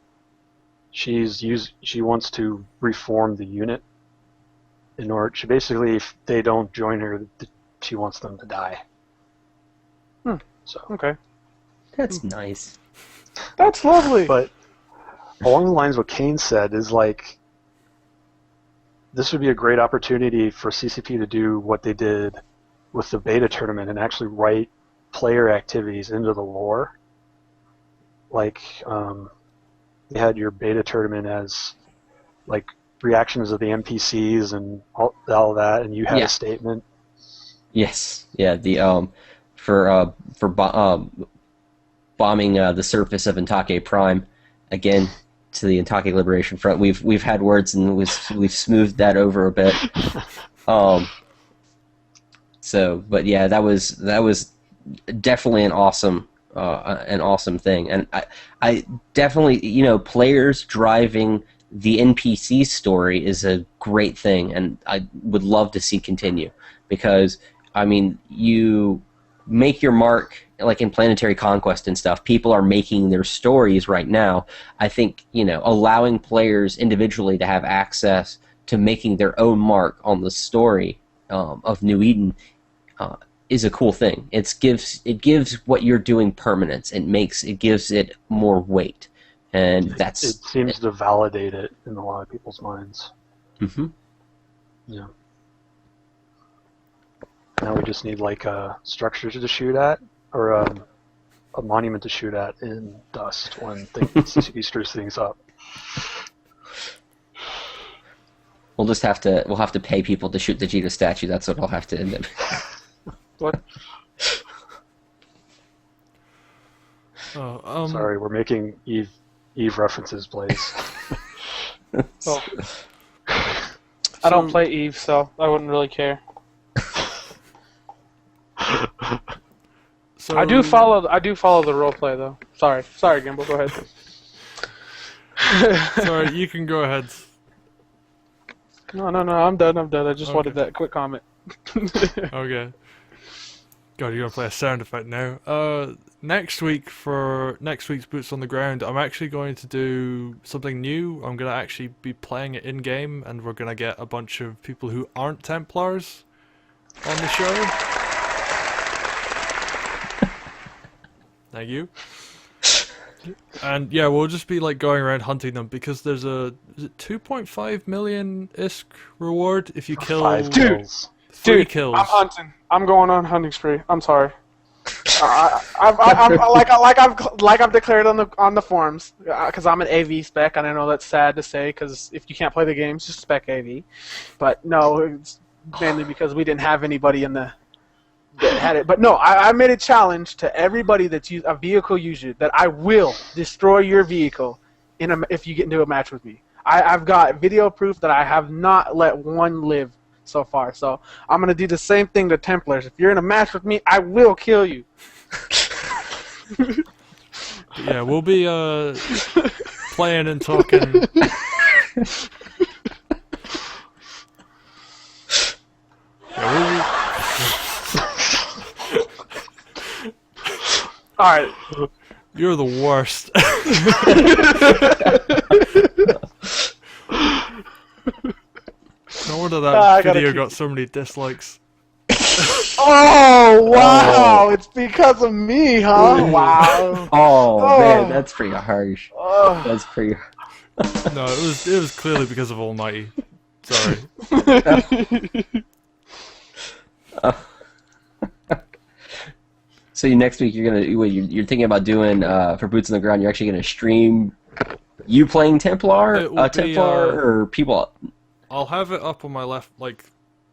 S4: She wants to reform the unit. Basically, if they don't join her, she wants them to die. So
S3: okay,
S2: that's nice.
S3: That's lovely.
S4: But along the lines of what Kane said is this would be a great opportunity for CCP to do what they did with the beta tournament and actually write player activities into the lore. You had your beta tournament as reactions of the NPCs and all that, and you had a statement.
S2: Yes, yeah. The for bombing the surface of Intake Prime again. To the Intake Liberation Front, we've had words and we've smoothed that over a bit. But yeah, that was definitely an awesome an awesome thing. And I definitely, players driving the NPC story is a great thing, and I would love to see continue, because I mean, you make your mark like in Planetary Conquest and stuff. People are making their stories right now. I think allowing players individually to have access to making their own mark on the story of New Eden is a cool thing. It gives what you're doing permanence. It gives it more weight. And
S4: it seems to validate it in a lot of people's minds.
S2: Mm-hmm.
S4: Yeah. Now we just need like a structure to shoot at, or a monument to shoot at in Dust when he stirs things up.
S2: We'll have to pay people to shoot the Vegeta statue. That's what I'll have to end up.
S3: What?
S4: Sorry, we're making Eve references, please.
S3: Well, I don't play Eve, so I wouldn't really care.
S1: So
S3: I do follow the roleplay though. Sorry, Gimbal, go ahead.
S1: Sorry, you can go ahead.
S3: No, I'm done. I just wanted that quick comment.
S1: Okay. God, you're gonna play a sound effect now. Next week, for next week's Boots on the Ground, I'm actually going to do something new. I'm gonna actually be playing it in game, and we're gonna get a bunch of people who aren't Templars on the show. Thank you. And yeah, we'll just be like going around hunting them, because there's is it 2.5 million ISK reward if you kill
S4: 5
S3: Dude.
S4: kills.
S1: 3 kills.
S3: I'm hunting. I'm going on hunting spree. I'm sorry. I've declared on the forums, because I'm an AV spec, and I know that's sad to say, because if you can't play the games, just spec AV. But no, it's mainly because we didn't have anybody that had it. But no, I made a challenge to everybody that's a vehicle user that I will destroy your vehicle if you get into a match with me. I've got video proof that I have not let one live so far. So I'm going to do the same thing to Templars. If you're in a match with me, I will kill you.
S1: Yeah, we'll be playing and talking.
S3: Alright.
S1: You're the worst. No wonder that video got so many dislikes.
S3: Oh, wow! It's because of me, huh? Wow.
S2: Oh man, that's pretty harsh. That's pretty.
S1: No, it was clearly because of Almighty. Sorry.
S2: So next week you're thinking about doing for Boots on the Ground. You're actually gonna stream you playing Templar, or people.
S1: I'll have it up on my left, like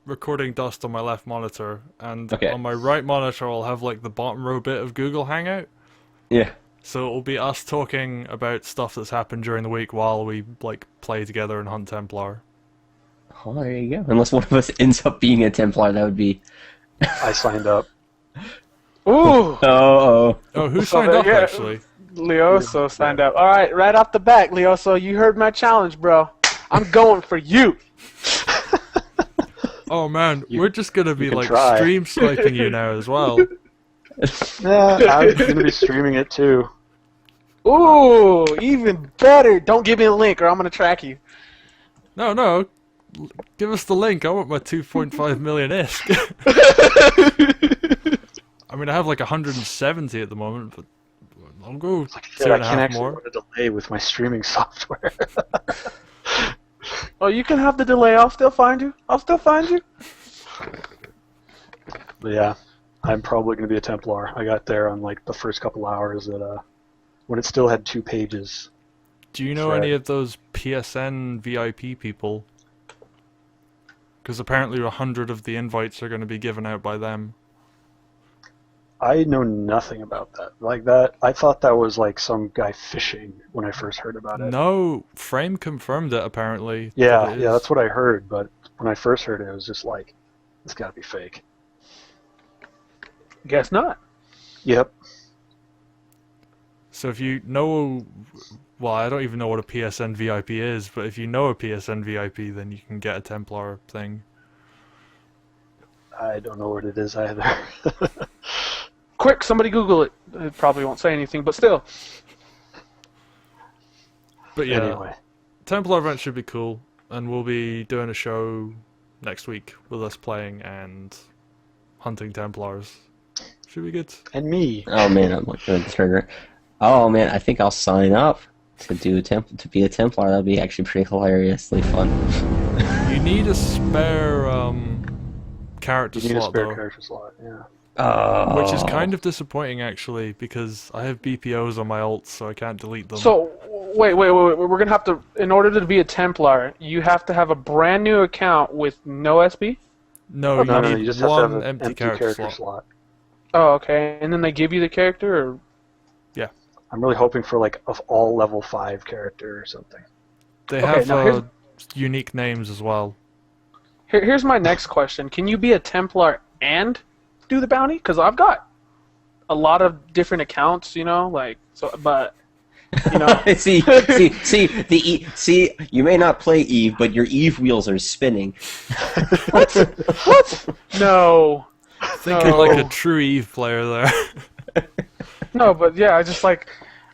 S1: recording Dust on my left monitor, and
S2: Okay.
S1: on my right monitor I'll have like the bottom row bit of Google Hangout.
S2: Yeah.
S1: So it'll be us talking about stuff that's happened during the week while we like play together and hunt Templar.
S2: Oh, there you go. Unless one of us ends up being a Templar, that would be.
S4: I signed up.
S3: Ooh!
S2: Oh.
S1: Oh, who
S3: So
S1: signed up
S3: yeah,
S1: actually?
S3: Leoso signed up. Alright, right off the back, Leoso, you heard my challenge, bro. I'm going for you.
S1: Oh man, we're just gonna be
S4: can
S1: like
S4: try.
S1: stream sniping you now as well.
S4: Yeah, I'm gonna be streaming it too.
S3: Ooh, even better. Don't give me a link or I'm gonna track you.
S1: No, give us the link. I want my 2.5 million ISK. I mean, I have like 170 at the moment, but I'll go
S4: Like I said, I can't
S1: 2.5
S4: actually
S1: more.
S4: run a delay with my streaming software.
S3: Oh, you can have the delay. I'll still find you.
S4: But yeah, I'm probably going to be a Templar. I got there on like the first couple hours when it still had 2 pages.
S1: Do you know
S4: Sure.
S1: any of those PSN VIP people? Because apparently 100 of the invites are going to be given out by them.
S4: I know nothing about that. Like that, I thought that was like some guy fishing when I first heard about it.
S1: No, Frame confirmed it apparently.
S4: Yeah,
S1: that it
S4: yeah,
S1: is.
S4: that's what I heard. But when I first heard it, it was just like, it's got to be fake.
S3: Guess not.
S4: Yep.
S1: So if you know, well, I don't even know what a PSN VIP is, but if you know a PSN VIP, then you can get a Templar thing.
S4: I don't know what it is either.
S3: Quick, somebody Google it. It probably won't say anything, but still.
S1: But yeah,
S4: Anyway,
S1: Templar Event should be cool, and we'll be doing a show next week with us playing and hunting Templars. Should be good.
S4: and me.
S2: Oh man, I'm looking at the trigger. Oh man, I think I'll sign up to be a Templar. That'd be actually pretty hilariously fun.
S1: You need a spare character
S4: You need a
S1: slot
S4: spare
S1: though,
S4: character slot. Yeah.
S1: which is kind of disappointing actually, because I have BPOs on my alts, so I can't delete them.
S3: So, wait. We're going to have to, in order to be a Templar, you have to have a brand new account with no SB?
S1: no, you
S4: No,
S1: need
S4: you just have to have
S1: one
S4: an
S1: empty character slot.
S4: slot.
S3: Oh, okay. And then they give you the character, or?
S4: I'm really hoping for like of all level 5 character or something.
S1: They
S3: Okay,
S1: have
S3: now here's-
S1: unique names as well.
S3: Here's my next question. Can you be a Templar and do the bounty? Because I've got a lot of different accounts, like, so, but,
S2: see, you may not play Eve, but your Eve wheels are spinning.
S3: What? No.
S1: Thinking
S3: No.
S1: like a true Eve player there.
S3: No, but yeah, I just like,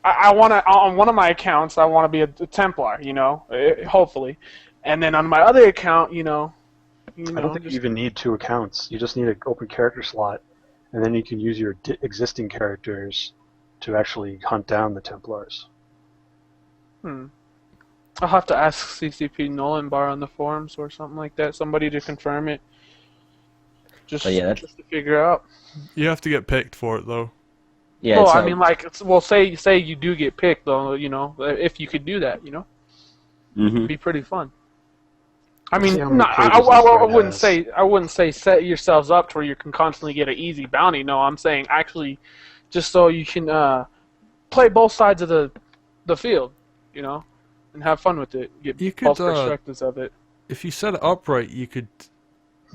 S3: I want to, on one of my accounts, I want to be a Templar, hopefully. And then on my other account,
S4: I don't think you
S3: just-
S4: even need 2 accounts. You just need an open character slot, and then you can use your existing characters to actually hunt down the Templars.
S3: I'll have to ask CCP Nolan Bar on the forums or something like that, somebody to confirm it. Just,
S2: But yeah,
S3: just to figure out.
S1: You have to get picked for it though.
S2: Yeah,
S3: Well,
S2: it's,
S3: I mean, like, say you do get picked, though, if you could do that,
S2: mhm.
S3: it'd be pretty fun. I mean,
S4: See how many
S3: no,
S4: pages
S3: I
S4: this
S3: wouldn't
S4: thread
S3: say I wouldn't say set yourselves up to where you can constantly get an easy bounty. No, I'm saying actually, just so you can play both sides of the field, and have fun with it. Get
S1: You could,
S3: both perspectives of it.
S1: If you set it up right, you could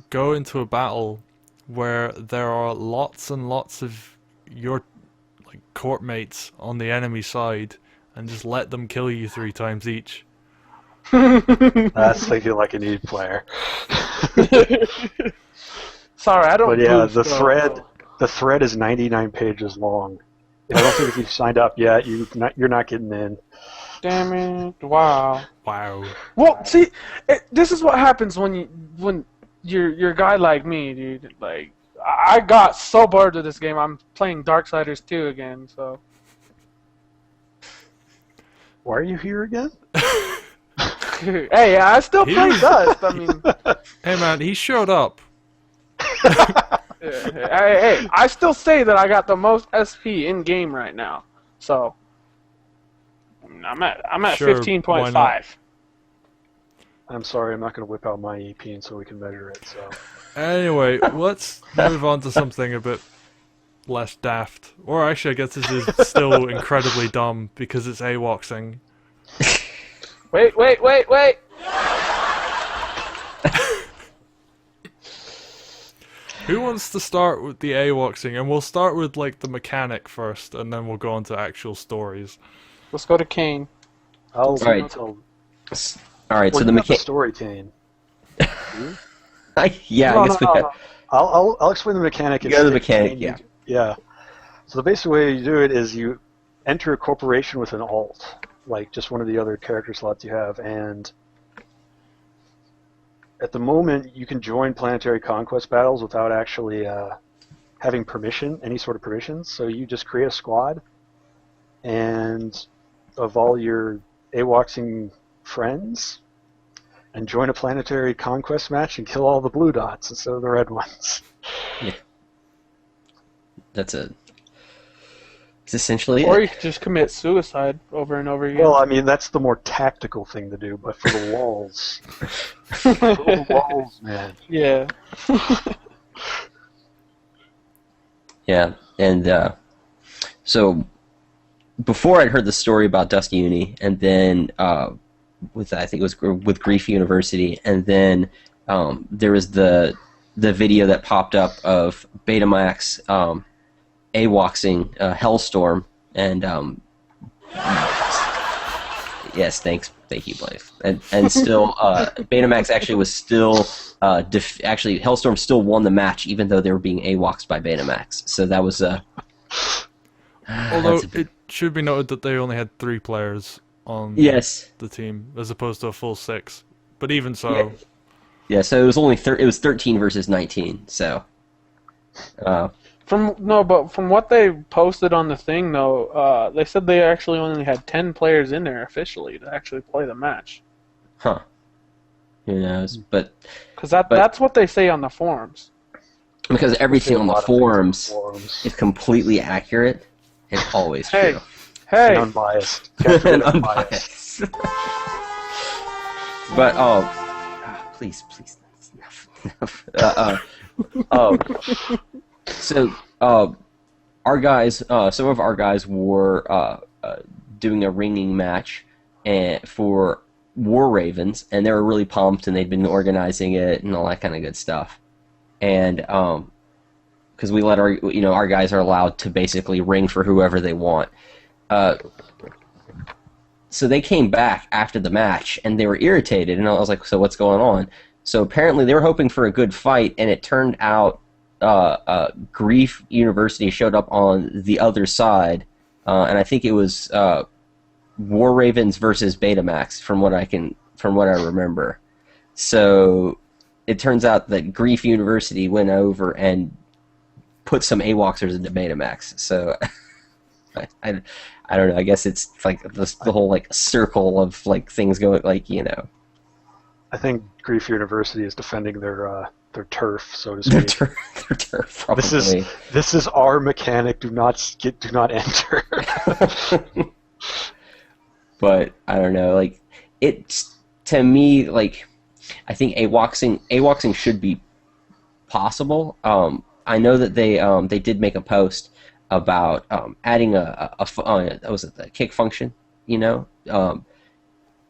S1: go into a battle where there are lots and lots of your court mates on the enemy side, and just let them kill you 3 times each.
S4: That's thinking like an Eve player.
S3: Sorry, I don't.
S4: But yeah,
S3: boost,
S4: the thread is 99 pages long. I don't think if you've signed up yet, you're not getting in.
S3: Damn it! Wow.
S1: Wow.
S3: Well, see, this is what happens when you're a guy like me, dude. Like, I got so bored of this game. I'm playing Darksiders 2 again. So.
S4: Why are you here again?
S3: Hey, I still play Dust. I mean,
S1: Hey man, he showed up.
S3: hey, I still say that I got the most SP in game right now. So. I'm at
S1: Sure, why not?
S3: 15.5.
S4: I'm sorry, I'm not going to whip out my EP until we can measure it. So
S1: Anyway, let's move on to something a bit less daft. Or actually, I guess this is still incredibly dumb because it's AWOX'ing.
S3: Wait.
S1: Who wants to start with the AWOX'ing? And we'll start with the mechanic first, and then we'll go on to actual stories.
S3: Let's go to Kane.
S4: I'll
S2: All right.
S4: tell.
S2: All right.
S4: Well,
S2: So the
S4: you have
S2: mechanic.
S4: story, Kane.
S2: Yeah,
S3: No,
S2: I guess we
S3: no,
S2: could.
S3: no.
S4: I'll explain the mechanic.
S2: You go to the
S4: instead,
S2: mechanic,
S4: Kane. Yeah. So the basic way you do it is you enter a corporation with an alt, like just one of the other character slots you have, and at the moment you can join planetary conquest battles without actually having permission, any sort of permissions. So you just create a squad, and of all your AWOX'ing friends, and join a planetary conquest match and kill all the blue dots instead of the red ones.
S2: That's essentially
S3: Or
S2: it.
S3: you could just commit suicide over and over again.
S4: Well, I mean, that's the more tactical thing to do, but for the walls... for the walls, man.
S3: yeah.
S2: Yeah, and so before I'd heard the story about Dust Uni, and then I think it was with Grief University, and then there was the video that popped up of Betamax AWOX'ing Hellstorm, and Yes, thank you, Blaze. And still, Betamax actually was still actually Hellstorm still won the match even though they were being AWOXed by Betamax. So that was
S1: Although it should be noted that they only had 3 players on the team as opposed to a full 6. But even so,
S2: yeah. So it was only it was 13 versus 19. So.
S3: From what they posted on the thing though, they said they actually only had 10 players in there officially to actually play the match.
S2: Huh. Who knows? But
S3: because that's what they say on the forums.
S2: Because everything on the forums is completely accurate and always true.
S3: Hey,
S4: and unbiased.
S2: And unbiased. But please, enough. So, our guys, some of our guys were doing a ringing match for War Ravens, and they were really pumped, and they'd been organizing it and all that kind of good stuff. And because we let our guys are allowed to basically ring for whoever they want. So they came back after the match, and they were irritated, and I was like, so what's going on? So apparently they were hoping for a good fight, and it turned out Grief University showed up on the other side, and I think it was War Ravens versus Betamax, from what I remember. So it turns out that Grief University went over and put some AWOXers into Betamax. So I don't know. I guess it's like the whole like circle of like things going like
S4: I think Grief University is defending their turf, so to speak.
S2: Their turf, probably.
S4: This is our mechanic. Do not enter.
S2: But I don't know. Like it's to me like I think AWOX'ing should be possible. I know that they did make a post about adding was it the kick function?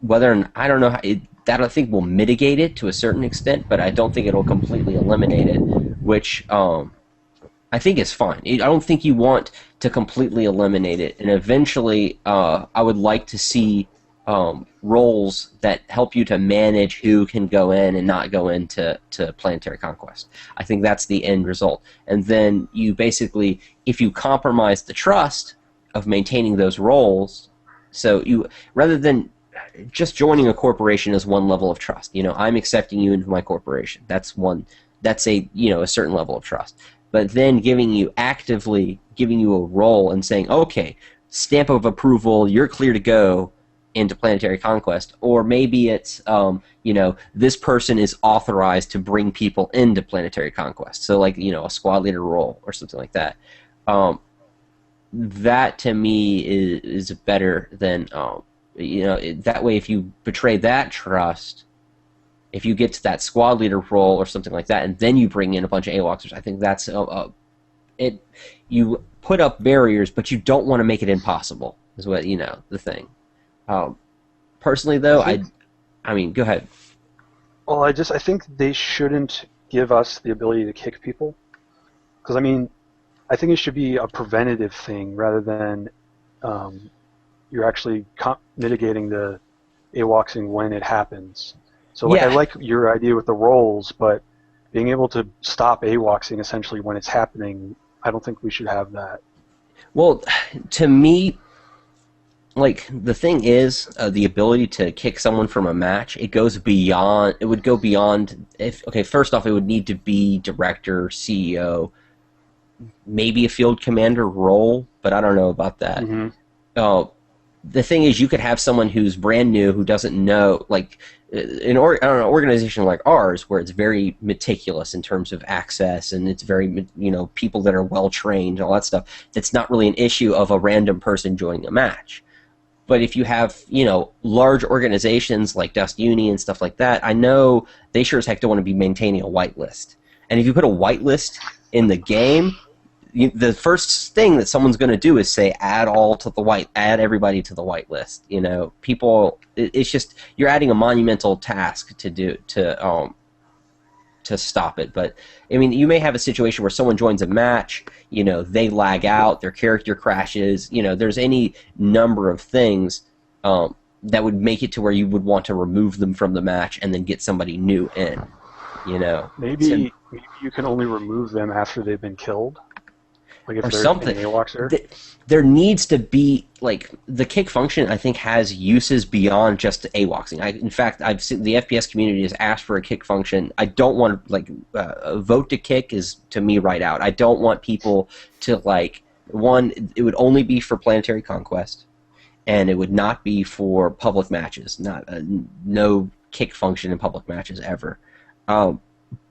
S2: Whether I don't know how that I think will mitigate it to a certain extent, but I don't think it'll completely eliminate it, which I think is fine. I don't think you want to completely eliminate it, and eventually I would like to see roles that help you to manage who can go in and not go into Planetary Conquest. I think that's the end result. And then you basically, if you compromise the trust of maintaining those roles, so you rather than just joining a corporation is one level of trust. I'm accepting you into my corporation. That's a certain level of trust. But then actively giving you a role and saying, okay, stamp of approval, you're clear to go into Planetary Conquest, or maybe it's this person is authorized to bring people into Planetary Conquest. So like a squad leader role or something like that. That to me is better than that way, if you betray that trust, if you get to that squad leader role or something like that, and then you bring in a bunch of AWOXers, I think that's it. You put up barriers, but you don't want to make it impossible. Is what the thing. Personally, though, I mean, go ahead.
S4: Well, I think they shouldn't give us the ability to kick people, because I think it should be a preventative thing rather than you're actually mitigating the AWOX'ing when it happens. So I like your idea with the roles, but being able to stop AWOX'ing essentially when it's happening, I don't think we should have that.
S2: Well, to me, like the thing is, the ability to kick someone from a match, it would go beyond. First off, it would need to be director, CEO, maybe a field commander role, but I don't know about that.
S4: Mm-hmm.
S2: The thing is, you could have someone who's brand new who doesn't know, like an organization like ours, where it's very meticulous in terms of access, and it's very people that are well trained and all that stuff. That's not really an issue of a random person joining a match. But if you have large organizations like Dust Uni and stuff like that, I know they sure as heck don't want to be maintaining a whitelist. And if you put a whitelist in the game, the first thing that someone's going to do is say add everybody to the whitelist. People, it's just you're adding a monumental task to to stop it. But I mean, you may have a situation where someone joins a match, they lag out, their character crashes. There's any number of things that would make it to where you would want to remove them from the match and then get somebody new in.
S4: Maybe you can only remove them after they've been killed. Like if
S2: or
S4: there's
S2: something.
S4: any AWOX there.
S2: There needs to be, like, the kick function, I think, has uses beyond just AWOXing. In fact, I've seen the FPS community has asked for a kick function. I don't want, like, vote to kick is, to me, right out. I don't want people to, like, one, it would only be for Planetary Conquest, and it would not be for public matches. No kick function in public matches ever.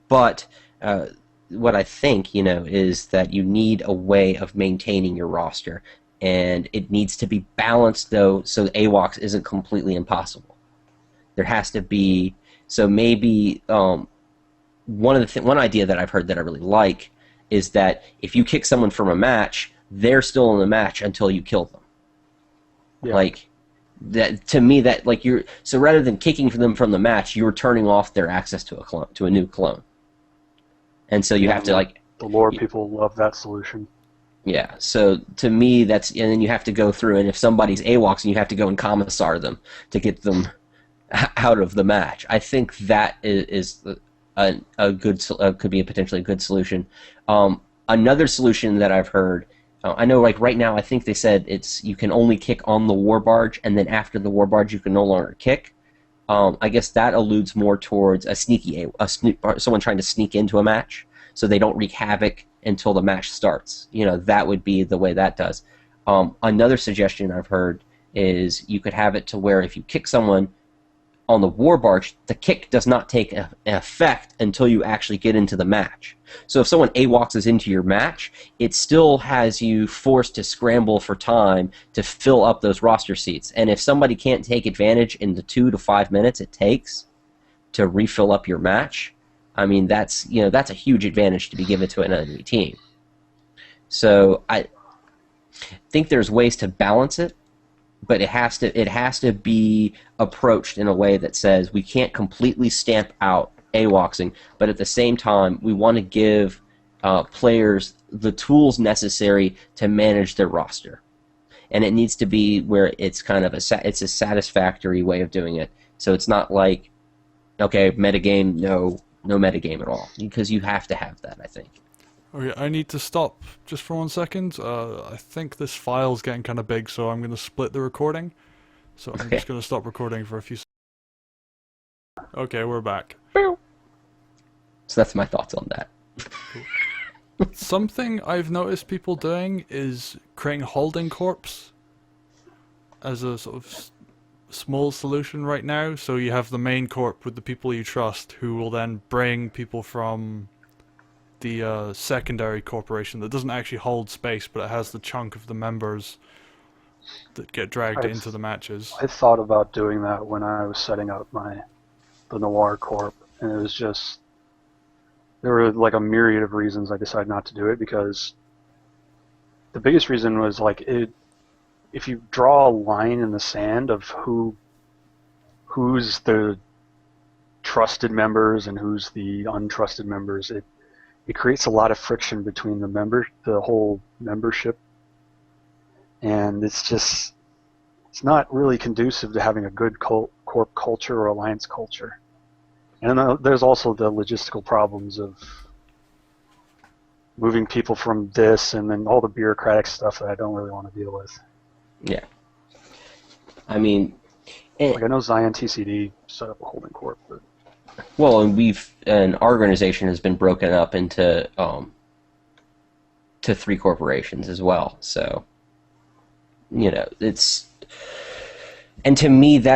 S2: But what I think, is that you need a way of maintaining your roster, and it needs to be balanced, though, so AWOX isn't completely impossible. There has to be, so maybe one idea that I've heard that I really like is that if you kick someone from a match, they're still in the match until you kill them.
S4: Yeah.
S2: Like, that to me, that, like, so rather than kicking them from the match, you're turning off their access to a new clone. And so you have to, like...
S4: The lore people love that solution.
S2: Yeah, so to me, and then you have to go through, and if somebody's AWOX, you have to go and commissar them to get them out of the match. I think that is a good, could be a potentially good solution. Another solution that I've heard, I know, like, right now, I think they said you can only kick on the war barge, and then after the war barge, you can no longer kick. I guess that alludes more towards someone trying to sneak into a match, so they don't wreak havoc until the match starts. That would be the way that does. Another suggestion I've heard is you could have it to where if you kick someone on the war barge, the kick does not take effect until you actually get into the match. So if someone AWOXes into your match, it still has you forced to scramble for time to fill up those roster seats. And if somebody can't take advantage in the 2 to 5 minutes it takes to refill up your match, I mean, that's a huge advantage to be given to an enemy team. So I think there's ways to balance it, but it has to be approached in a way that says we can't completely stamp out AWOXing, but at the same time we want to give players the tools necessary to manage their roster, and it needs to be where it's kind of it's a satisfactory way of doing it. So it's not like, okay, metagame, no metagame at all, because you have to have that, I think.
S1: Okay, I need to stop just for 1 second. I think this file's getting kind of big, so I'm going to split the recording. So I'm just going to stop recording for a few seconds. Okay, we're back.
S2: So that's my thoughts on that.
S1: Something I've noticed people doing is creating holding corps as a sort of small solution right now. So you have the main corp with the people you trust, who will then bring people from the secondary corporation that doesn't actually hold space, but it has the chunk of the members that get dragged into the matches.
S4: I thought about doing that when I was setting up the Noir Corp, and it was just, there were like a myriad of reasons I decided not to do it, because the biggest reason was, like, if you draw a line in the sand of who's the trusted members and who's the untrusted members, it creates a lot of friction between the whole membership, and it's not really conducive to having a good corp culture or alliance culture. And there's also the logistical problems of moving people from this and then all the bureaucratic stuff that I don't really want to deal with.
S2: Yeah. I mean,
S4: like, I know Zion TCD set up a holding corp, but...
S2: Well, and our organization has been broken up into to 3 corporations as well. So, it's, and to me,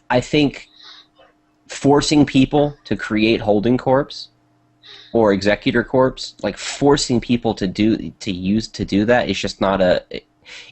S2: I think forcing people to create holding corps or executor corps, like forcing people to do that, is just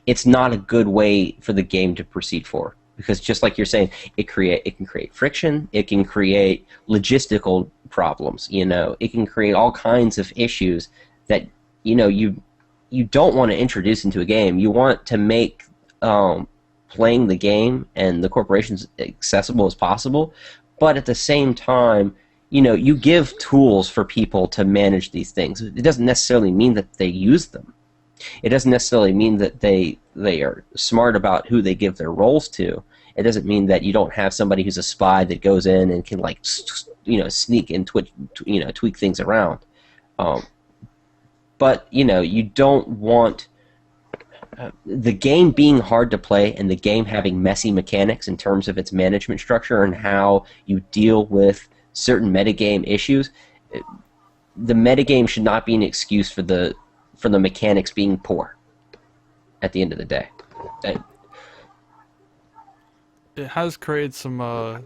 S2: it's not a good way for the game to proceed forward. Because just like you're saying, it can create friction, it can create logistical problems, it can create all kinds of issues that, you don't want to introduce into a game. You want to make playing the game and the corporations accessible as possible, but at the same time, you give tools for people to manage these things. It doesn't necessarily mean that they use them. It doesn't necessarily mean that they are smart about who they give their roles to. It doesn't mean that you don't have somebody who's a spy that goes in and can sneak and tweak things around. But you don't want the game being hard to play and the game having messy mechanics in terms of its management structure and how you deal with certain metagame issues. The metagame should not be an excuse for the mechanics being poor at the end of the day.
S1: It has created some, I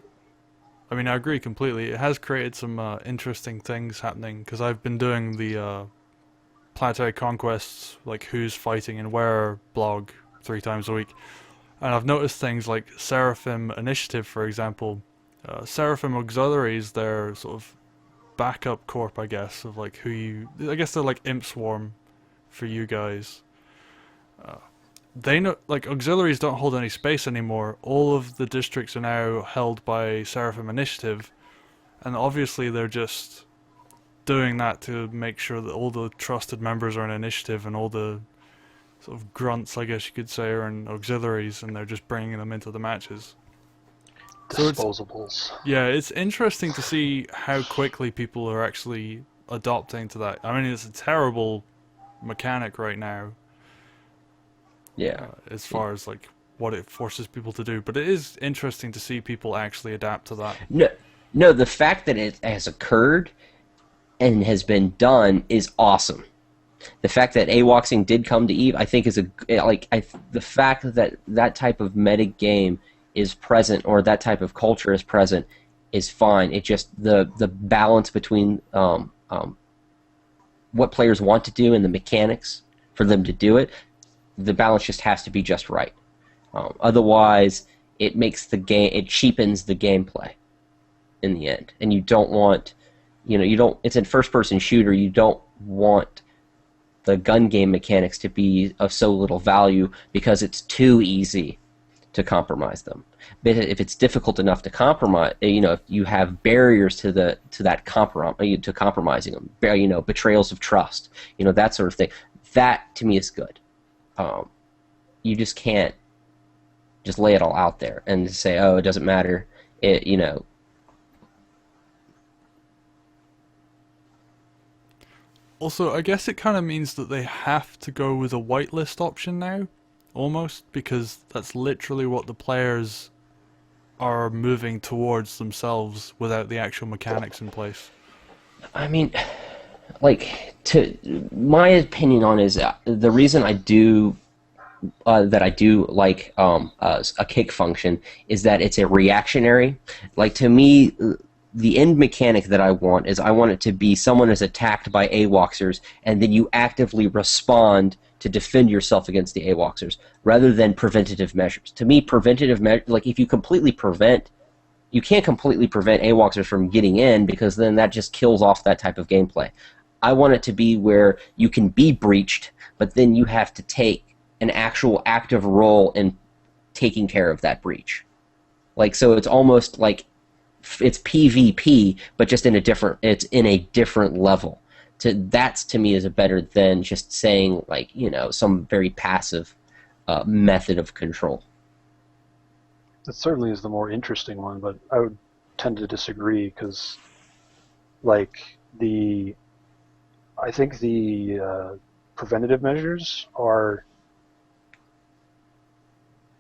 S1: agree completely. It has created some interesting things happening, because I've been doing the Planetary Conquests, like who's fighting and where blog 3 times a week. And I've noticed things like Seraphim Initiative, for example. Seraphim Auxiliaries, they're sort of backup corp, I guess, of like I guess they're like Imp Swarm for you guys. They know, like, auxiliaries don't hold any space anymore. All of the districts are now held by Seraphim Initiative, and obviously they're just doing that to make sure that all the trusted members are in initiative and all the sort of grunts, I guess you could say, are in auxiliaries, and they're just bringing them into the matches. So
S4: Disposables.
S1: it's interesting to see how quickly people are actually adopting to that. I mean, it's a terrible mechanic right now.
S2: Yeah.
S1: As far as like what it forces people to do, but it is interesting to see people actually adapt to that.
S2: No, the fact that it has occurred and has been done is awesome. The fact that AWOX'ing did come to EVE, I think, is the fact that that type of meta game is present, or that type of culture is present, is fine. It just the balance between what players want to do and the mechanics for them to do it, the balance just has to be just right. Otherwise, it makes it cheapens the gameplay in the end, and you don't want, it's a first-person shooter. You don't want the gun game mechanics to be of so little value because it's too easy to compromise them. But if it's difficult enough to compromise, if you have barriers to that compromising them, betrayals of trust, that sort of thing, that to me is good. You just can't just lay it all out there and say, oh, it doesn't matter.
S1: Also, I guess it kind of means that they have to go with a whitelist option now, almost, because that's literally what the players are moving towards themselves without the actual mechanics in place.
S2: I mean, my opinion on is the reason I do like a kick function is that it's a reactionary. Like, to me, the end mechanic that I want it to be someone is attacked by AWOXers, and then you actively respond to defend yourself against the AWOXers, rather than preventative measures. To me, preventative measures, like, if you completely prevent, you can't completely prevent AWOXers from getting in, because then that just kills off that type of gameplay. I want it to be where you can be breached, but then you have to take an actual active role in taking care of that breach. Like, so it's almost like it's PvP, but just in a different level. That to me is better than just saying, like, some very passive method of control.
S4: That certainly is the more interesting one, but I would tend to disagree, because, like, I think the preventative measures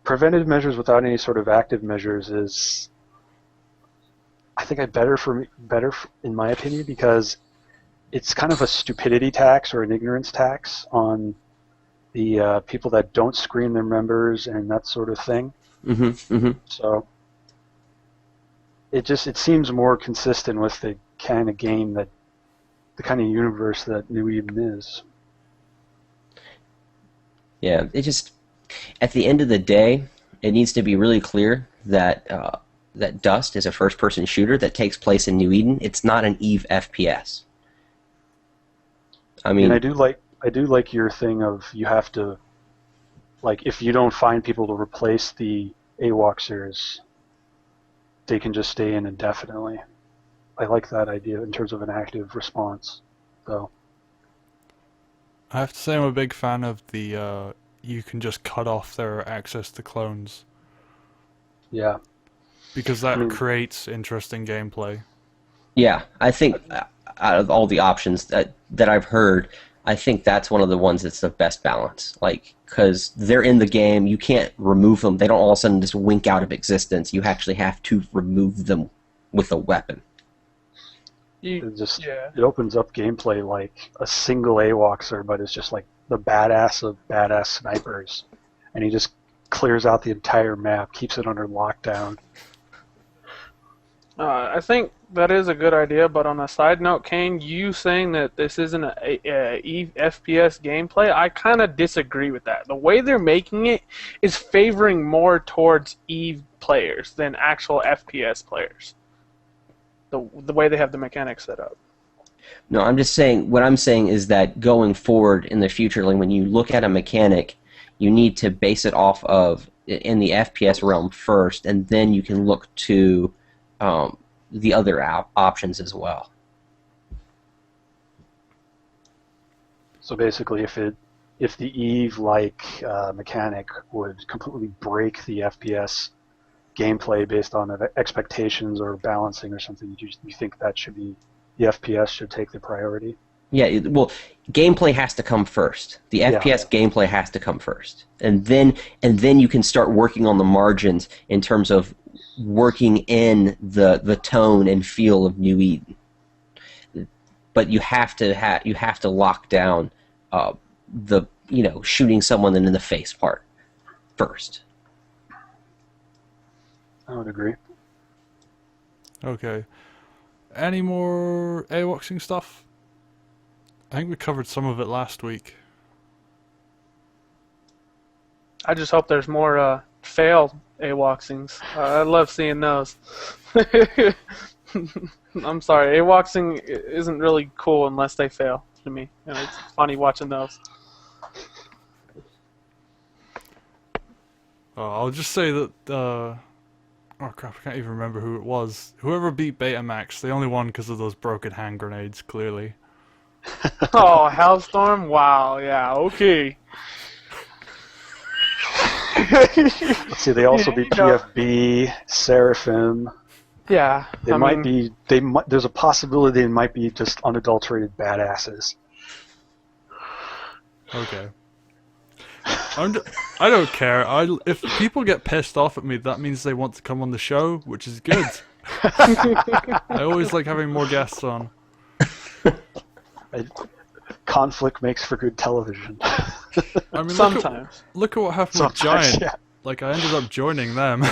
S4: without any sort of active measures is, I think, better in my opinion, because it's kind of a stupidity tax or an ignorance tax on the people that don't screen their members and that sort of thing.
S2: Mm-hmm, mm-hmm.
S4: So it seems more consistent with the kind of game the kind of universe that New Eden is.
S2: Yeah, at the end of the day, it needs to be really clear that that Dust is a first-person shooter that takes place in New Eden. It's not an EVE FPS. I mean,
S4: and I do like your thing of, you have to, like, if you don't find people to replace the AWOXers, they can just stay in indefinitely. I like that idea in terms of an active response. So
S1: I have to say I'm a big fan of the you can just cut off their access to clones,
S4: yeah,
S1: because that creates interesting gameplay.
S2: Yeah, I think out of all the options that I've heard, I think that's one of the ones that's the best balance. Like, because they're in the game, you can't remove them. They don't all of a sudden just wink out of existence. You actually have to remove them with a weapon.
S4: It opens up gameplay like a single AWOXer, but it's just like the badass of badass snipers, and he just clears out the entire map, keeps it under lockdown.
S3: I think that is a good idea, but on a side note, Kane, you saying that this isn't a EVE FPS gameplay, I kind of disagree with that. The way they're making it is favoring more towards EVE players than actual FPS players. The way they have the mechanics set up.
S2: No, I'm just saying, what I'm saying is that going forward in the future, like when you look at a mechanic, you need to base it off of in the FPS realm first, and then you can look to the other options as well.
S4: So basically, if the Eve-like mechanic would completely break the FPS gameplay based on expectations or balancing or something, you think that should be the FPS should take the priority?
S2: Yeah, well, gameplay has to come first. The FPS gameplay has to come first, and then you can start working on the margins in terms of working in the tone and feel of New Eden. But you have to lock down the shooting someone in the face part first.
S4: I would agree.
S1: Okay. Any more AWOX'ing stuff? I think we covered some of it last week.
S3: I just hope there's more failed AWOX'ings. I love seeing those. I'm sorry, AWOX'ing isn't really cool unless they fail to me. It's funny watching those.
S1: I'll just say that oh crap, I can't even remember who it was. Whoever beat Betamax, they only won because of those broken hand grenades, clearly.
S3: Oh, Hellstorm? Wow, yeah, okay.
S4: Let's see, they also beat PFB, Seraphim.
S3: Yeah,
S4: there's a possibility they might be just unadulterated badasses.
S1: Okay. I don't care. If people get pissed off at me, that means they want to come on the show, which is good. I always like having more guests on.
S4: Conflict makes for good television.
S1: I mean,
S3: sometimes.
S1: Look at what happened with Giant. Yeah. Like, I ended up joining them.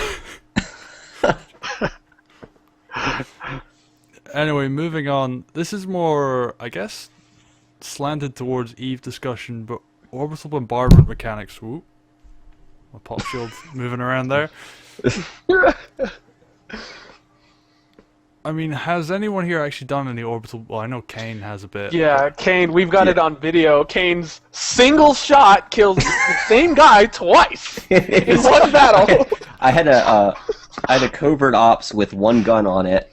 S1: Anyway, moving on. This is more, I guess, slanted towards EVE discussion, but orbital bombardment mechanics. Whoop. My pop shield's moving around there. I mean, has anyone here actually done any orbital... Well, I know Kane has a bit.
S3: Yeah, Kane, we've got it on video. Kane's single shot kills the same guy twice in one battle.
S2: I had a covert ops with one gun on it.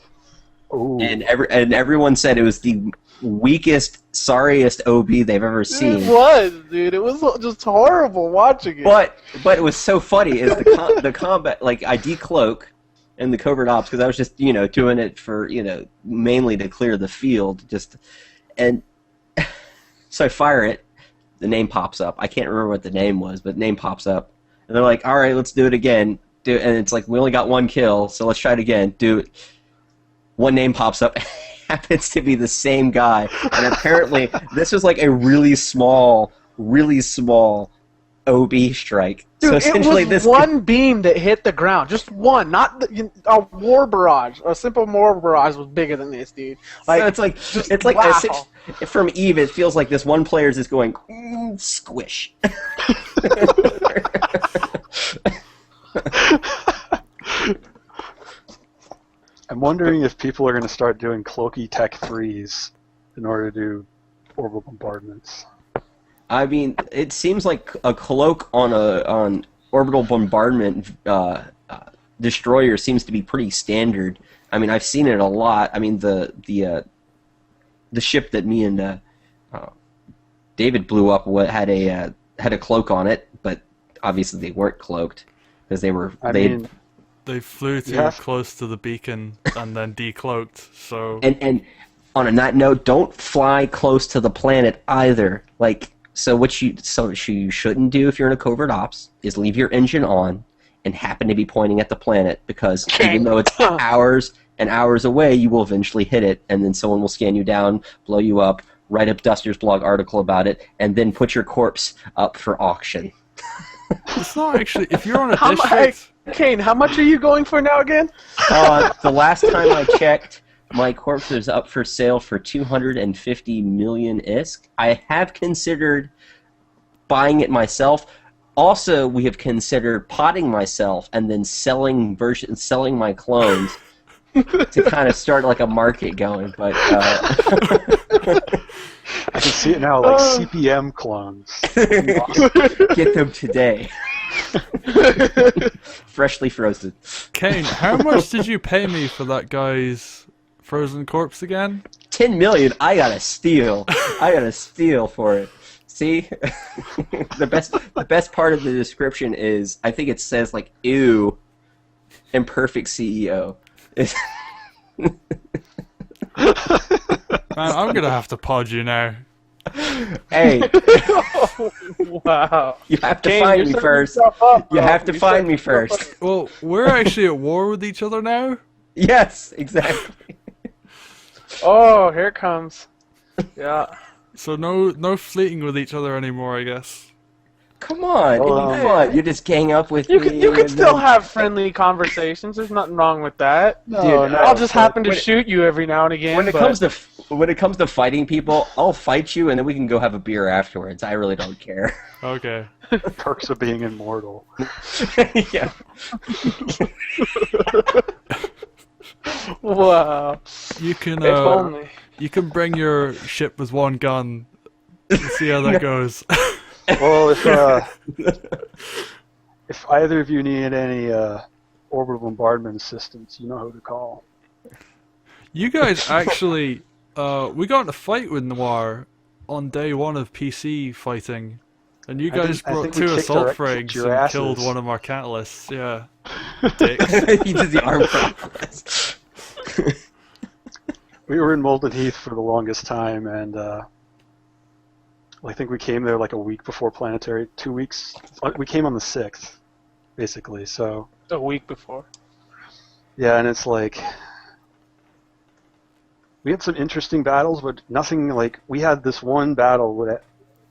S4: Ooh.
S2: And everyone said it was the weakest, sorriest OB they've ever seen.
S3: It was, dude. It was just horrible watching it.
S2: But it was so funny is the combat, like I decloak in the covert ops because I was just doing it for mainly to clear the field, and so I fire it. The name pops up. I can't remember what the name was, but the name pops up, and they're like, "All right, let's do it again." And it's like we only got one kill, so let's try it again. Do it. One name pops up. Happens to be the same guy, and apparently this was like a really small OB strike.
S3: Dude,
S2: so essentially
S3: it was one beam that hit the ground, just one, not a war barrage. A simple war barrage was bigger than this, dude.
S2: Like, so it's like
S3: wow.
S2: From EVE, it feels like this one player is just going squish.
S4: I'm wondering if people are going to start doing cloaky tech 3s in order to do orbital bombardments.
S2: I mean, it seems like a cloak on orbital bombardment destroyer seems to be pretty standard. I mean, I've seen it a lot. I mean, the ship that me and David blew up had a cloak on it, but obviously they weren't cloaked because
S1: They flew too close to the beacon and then decloaked. So
S2: and on that note, don't fly close to the planet either. Like, what you shouldn't do if you're in a covert ops is leave your engine on and happen to be pointing at the planet, because even though it's hours and hours away, you will eventually hit it, and then someone will scan you down, blow you up, write a Duster's blog article about it, and then put your corpse up for auction.
S1: It's not actually, if you're on a district...
S3: Kane, how much are you going for now again?
S2: The last time I checked, my corpse was up for sale for 250 million ISK. I have considered buying it myself. Also, we have considered potting myself and then selling my clones to kind of start like a market going. But
S4: I can see it now, like CPM clones.
S2: Get them today. Freshly frozen.
S1: Kane, how much did you pay me for that guy's frozen corpse again?
S2: 10 million. I gotta steal for it. See, the best part of the description is, I think it says like "ew," imperfect CEO.
S1: Man, I'm gonna have to pod you now.
S2: Hey,
S3: Wow.
S2: you have to
S3: Kane,
S2: find
S3: you're
S2: me
S3: setting
S2: first.
S3: yourself up,
S2: You
S3: bro.
S2: have to
S3: You're
S2: find
S3: setting
S2: me
S3: yourself up.
S2: first.
S1: Well, we're actually at war with each other now.
S2: Yes, exactly.
S3: Oh, here it comes. Yeah.
S1: So no fleeting with each other anymore, I guess.
S2: Come on,
S4: Well,
S2: it'd be fun. You just gang up with
S3: You
S2: me.
S3: can
S2: and
S3: still
S2: then-
S3: have friendly conversations. There's nothing wrong with that.
S2: Dude,
S3: I'll just happen to
S2: when-
S3: shoot you every now and again.
S2: When it
S3: but-
S2: comes to fighting people, I'll fight you, and then we can go have a beer afterwards. I really don't care.
S1: Okay.
S4: Perks of being immortal.
S2: Yeah.
S3: Wow.
S1: You can
S3: If only.
S1: you can bring your ship with one gun and see how that goes.
S4: Well, if either of you need any orbital bombardment assistance, you know who to call.
S1: You guys actually, we got in a fight with Noir on day one of PC fighting, and you guys
S4: I
S1: brought
S4: think we
S1: two
S4: kicked
S1: assault
S4: kicked
S1: frags
S4: your
S1: and killed
S4: asses.
S1: one of our catalysts. Yeah. Dicks.
S2: He did the arm progress.
S4: We were in Molten Heath for the longest time, and I think we came there like a week before Planetary. 2 weeks. We came on the 6th, basically. So
S3: A week before.
S4: yeah, and it's like we had some interesting battles, but nothing like we had this one battle with,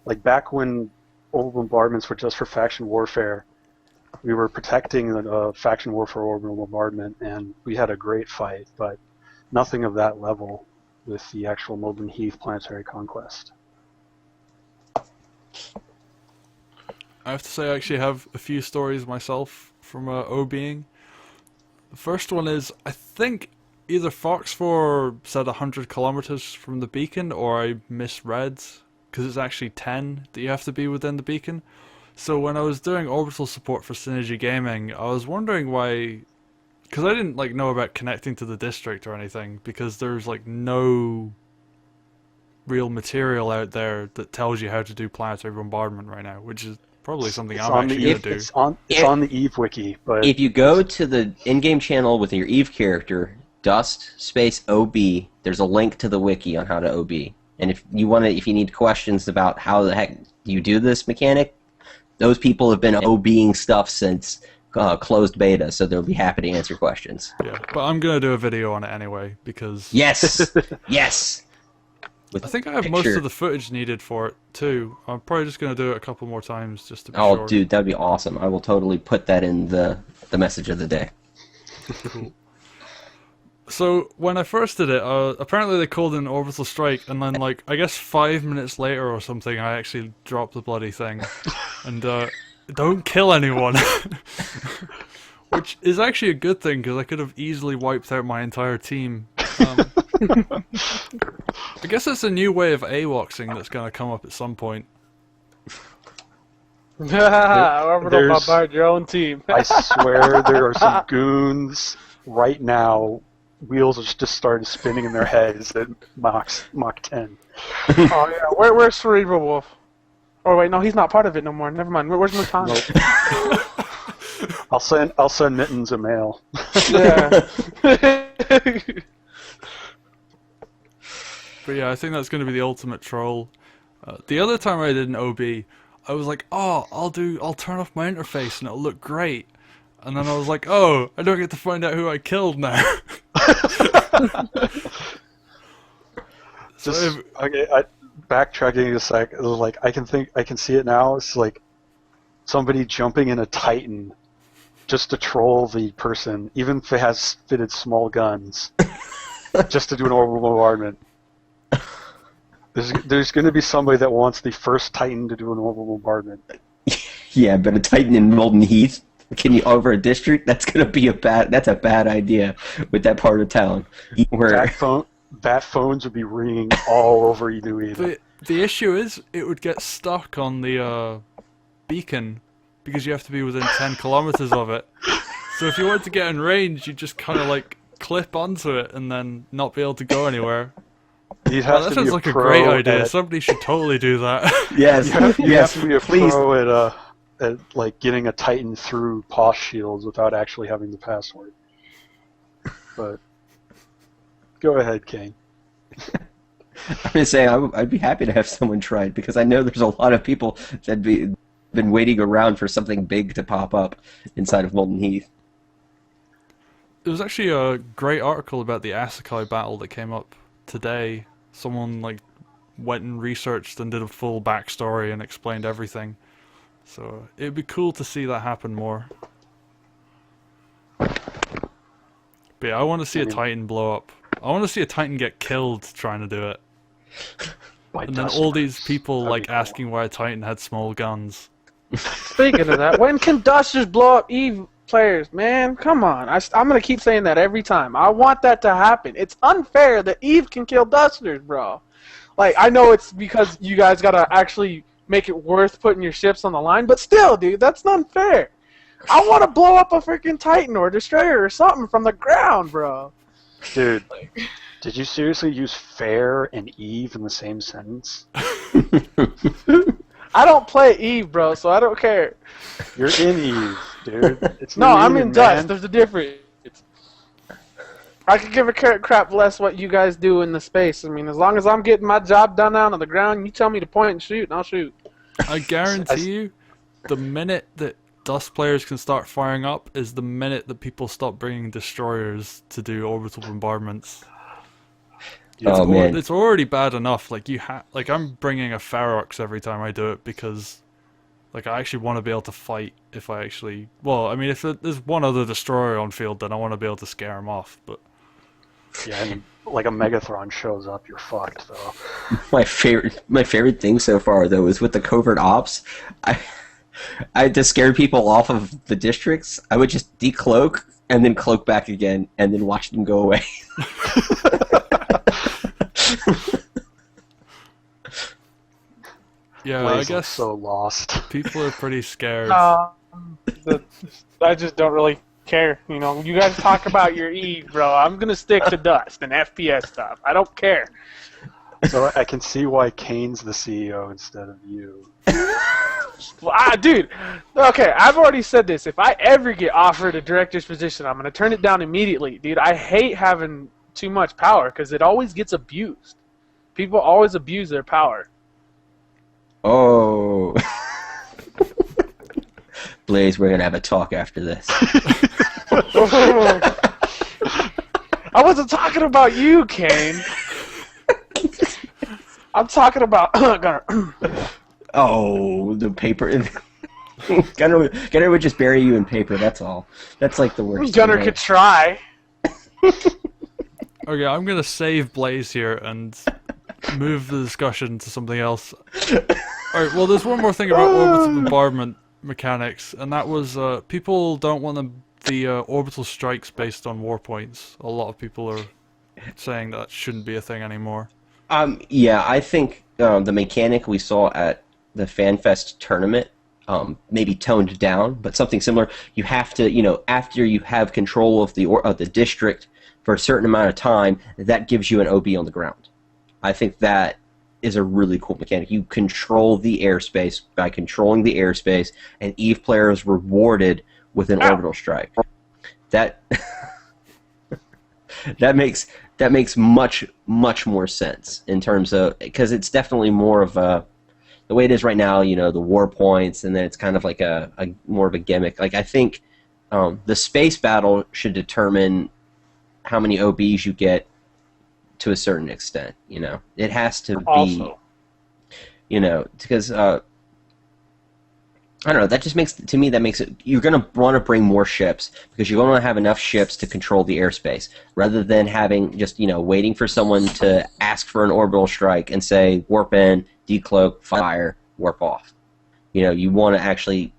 S4: like back when orbital bombardments were just for faction warfare. We were protecting the faction warfare orbital bombardment, and we had a great fight, but nothing of that level with the actual Molten Heath planetary conquest.
S1: I have to say, I actually have a few stories myself from OBing. The first one is, I think either Fox4 said 100 kilometers from the beacon, or I misread, because it's actually 10 that you have to be within the beacon. So when I was doing orbital support for Synergy Gaming, I was wondering why, because I didn't know about connecting to the district or anything, because there's no real material out there that tells you how to do planetary bombardment right now, which is probably something I'm actually going to do.
S4: It's on the Eve wiki, but
S2: If you go to the in-game channel with your Eve character, Dust space OB, there's a link to the wiki on how to OB. And if you need questions about how the heck you do this mechanic, those people have been OBing stuff since closed beta, so they'll be happy to answer questions.
S1: Yeah, but I'm going to do a video on it anyway, because
S2: Yes, yes.
S1: I think I have most of the footage needed for it too. I'm probably just going to do it a couple more times just to be
S2: Oh,
S1: sure.
S2: dude, that'd be awesome. I will totally put that in the message of the day.
S1: Cool. So when I first did it, apparently they called in an orbital strike, and then I guess 5 minutes later or something, I actually dropped the bloody thing, and don't kill anyone, which is actually a good thing because I could have easily wiped out my entire team. I guess it's a new way of AWOX'ing that's going to come up at some point.
S3: Orbital
S4: there's-
S3: bombard your own team.
S4: I swear there are some goons right now wheels just started spinning in their heads at Mach 10.
S3: Oh yeah, where's Cerebral Wolf? Oh wait, no, he's not part of it no more. Never mind. Where's Mutan?
S4: Nope. I'll send Mittens a mail.
S3: Yeah.
S1: But yeah, I think that's going to be the ultimate troll. The other time I did an OB, I was like, oh, I'll turn off my interface and it'll look great. And then I was like, oh, I don't get to find out who I killed now.
S4: Backtracking a sec, like I can see it now. It's like somebody jumping in a Titan just to troll the person, even if it has fitted small guns, just to do an orbital bombardment. There's going to be somebody that wants the first Titan to do an orbital bombardment.
S2: Yeah, but a Titan in Molten Heath, can you over a district? That's going to be a bad idea with that part of town. Where
S4: Bat phones would be ringing all over Inuit.
S1: The issue is, it would get stuck on the beacon because you have to be within 10 kilometers of it. So if you want to get in range, you just kind of like clip onto it and then not be able to go anywhere. That sounds like a great idea. Somebody should totally do that.
S2: Yes,
S4: you have to be a pro at like getting a Titan through POS shields without actually having the password. But go ahead, Kane.
S2: I'm just saying, I'd be happy to have someone try it because I know there's a lot of people that been waiting around for something big to pop up inside of Molten Heath.
S1: There was actually a great article about the Asakai battle that came up today. Someone like went and researched and did a full backstory and explained everything. So it'd be cool to see that happen more. But yeah, I want to see a Titan blow up. I want to see a Titan get killed trying to do it. And then all these people like asking why a Titan had small guns.
S3: Speaking of that, when can Dusters blow up Eve players, man? Come on. I'm going to keep saying that every time. I want that to happen. It's unfair that Eve can kill Dusters, bro. Like, I know it's because you guys got to actually make it worth putting your ships on the line, but still, dude, that's not fair. I want to blow up a freaking Titan or Destroyer or something from the ground, bro.
S4: Dude, did you seriously use fair and Eve in the same sentence?
S3: I don't play Eve, bro, so I don't care.
S4: You're in Eve, dude. It's
S3: no, I'm in Dust.
S4: man.
S3: There's a difference. I could give a crap less what you guys do in the space. I mean, as long as I'm getting my job done down on the ground, you tell me to point and shoot, and I'll shoot.
S1: I guarantee you, the minute that Dust players can start firing up is the minute that people stop bringing destroyers to do orbital bombardments.
S2: Man.
S1: It's already bad enough. Like I'm bringing a Ferox every time I do it because, like, I actually want to be able to fight. If I actually, well, I mean, if there's one other destroyer on field, then I want to be able to scare him off. But
S4: yeah, and like a Megathron shows up, you're fucked though.
S2: My favorite thing so far though is with the covert ops. I to scare people off of the districts, I would just decloak and then cloak back again and then watch them go away.
S1: yeah,
S4: Blaze
S1: I guess
S4: looks so lost.
S1: people are pretty scared.
S3: I just don't really care. You know, you guys talk about your Eve, bro. I'm gonna stick to Dust and FPS stuff. I don't care.
S4: So I can see why Kane's the CEO instead of you.
S3: Dude, okay, I've already said this. If I ever get offered a director's position, I'm going to turn it down immediately. Dude, I hate having too much power because it always gets abused. People always abuse their power.
S2: Oh. Blaze, we're going to have a talk after this.
S3: I wasn't talking about you, Kane. I'm talking about Gunner.
S2: Oh, the paper. Gunner would just bury you in paper, that's all. That's like the worst.
S3: Gunner could try.
S1: Okay, I'm gonna save Blaze here and move the discussion to something else. Alright, well, there's one more thing about orbital bombardment mechanics, and that was people don't want the orbital strikes based on war points. A lot of people are saying that shouldn't be a thing anymore.
S2: Yeah, I think the mechanic we saw at the FanFest tournament maybe toned down, but something similar. You have to, after you have control of the district, for a certain amount of time, that gives you an OB on the ground. I think that is a really cool mechanic. You control the airspace. By controlling the airspace, an EVE player is rewarded with an orbital strike. That that makes much more sense in terms of, because it's definitely more of a, the way it is right now, you know, the war points, and then it's kind of like a more of a gimmick. Like, I think the space battle should determine how many OBs you get to a certain extent. You know, it has to be,
S3: Also,
S2: you know, because I don't know. That just makes, to me, that makes it. You're gonna want to bring more ships because you're gonna have enough ships to control the airspace, rather than having just, you know, waiting for someone to ask for an orbital strike and say warp in, decloak, fire, warp off. You know, you want to actually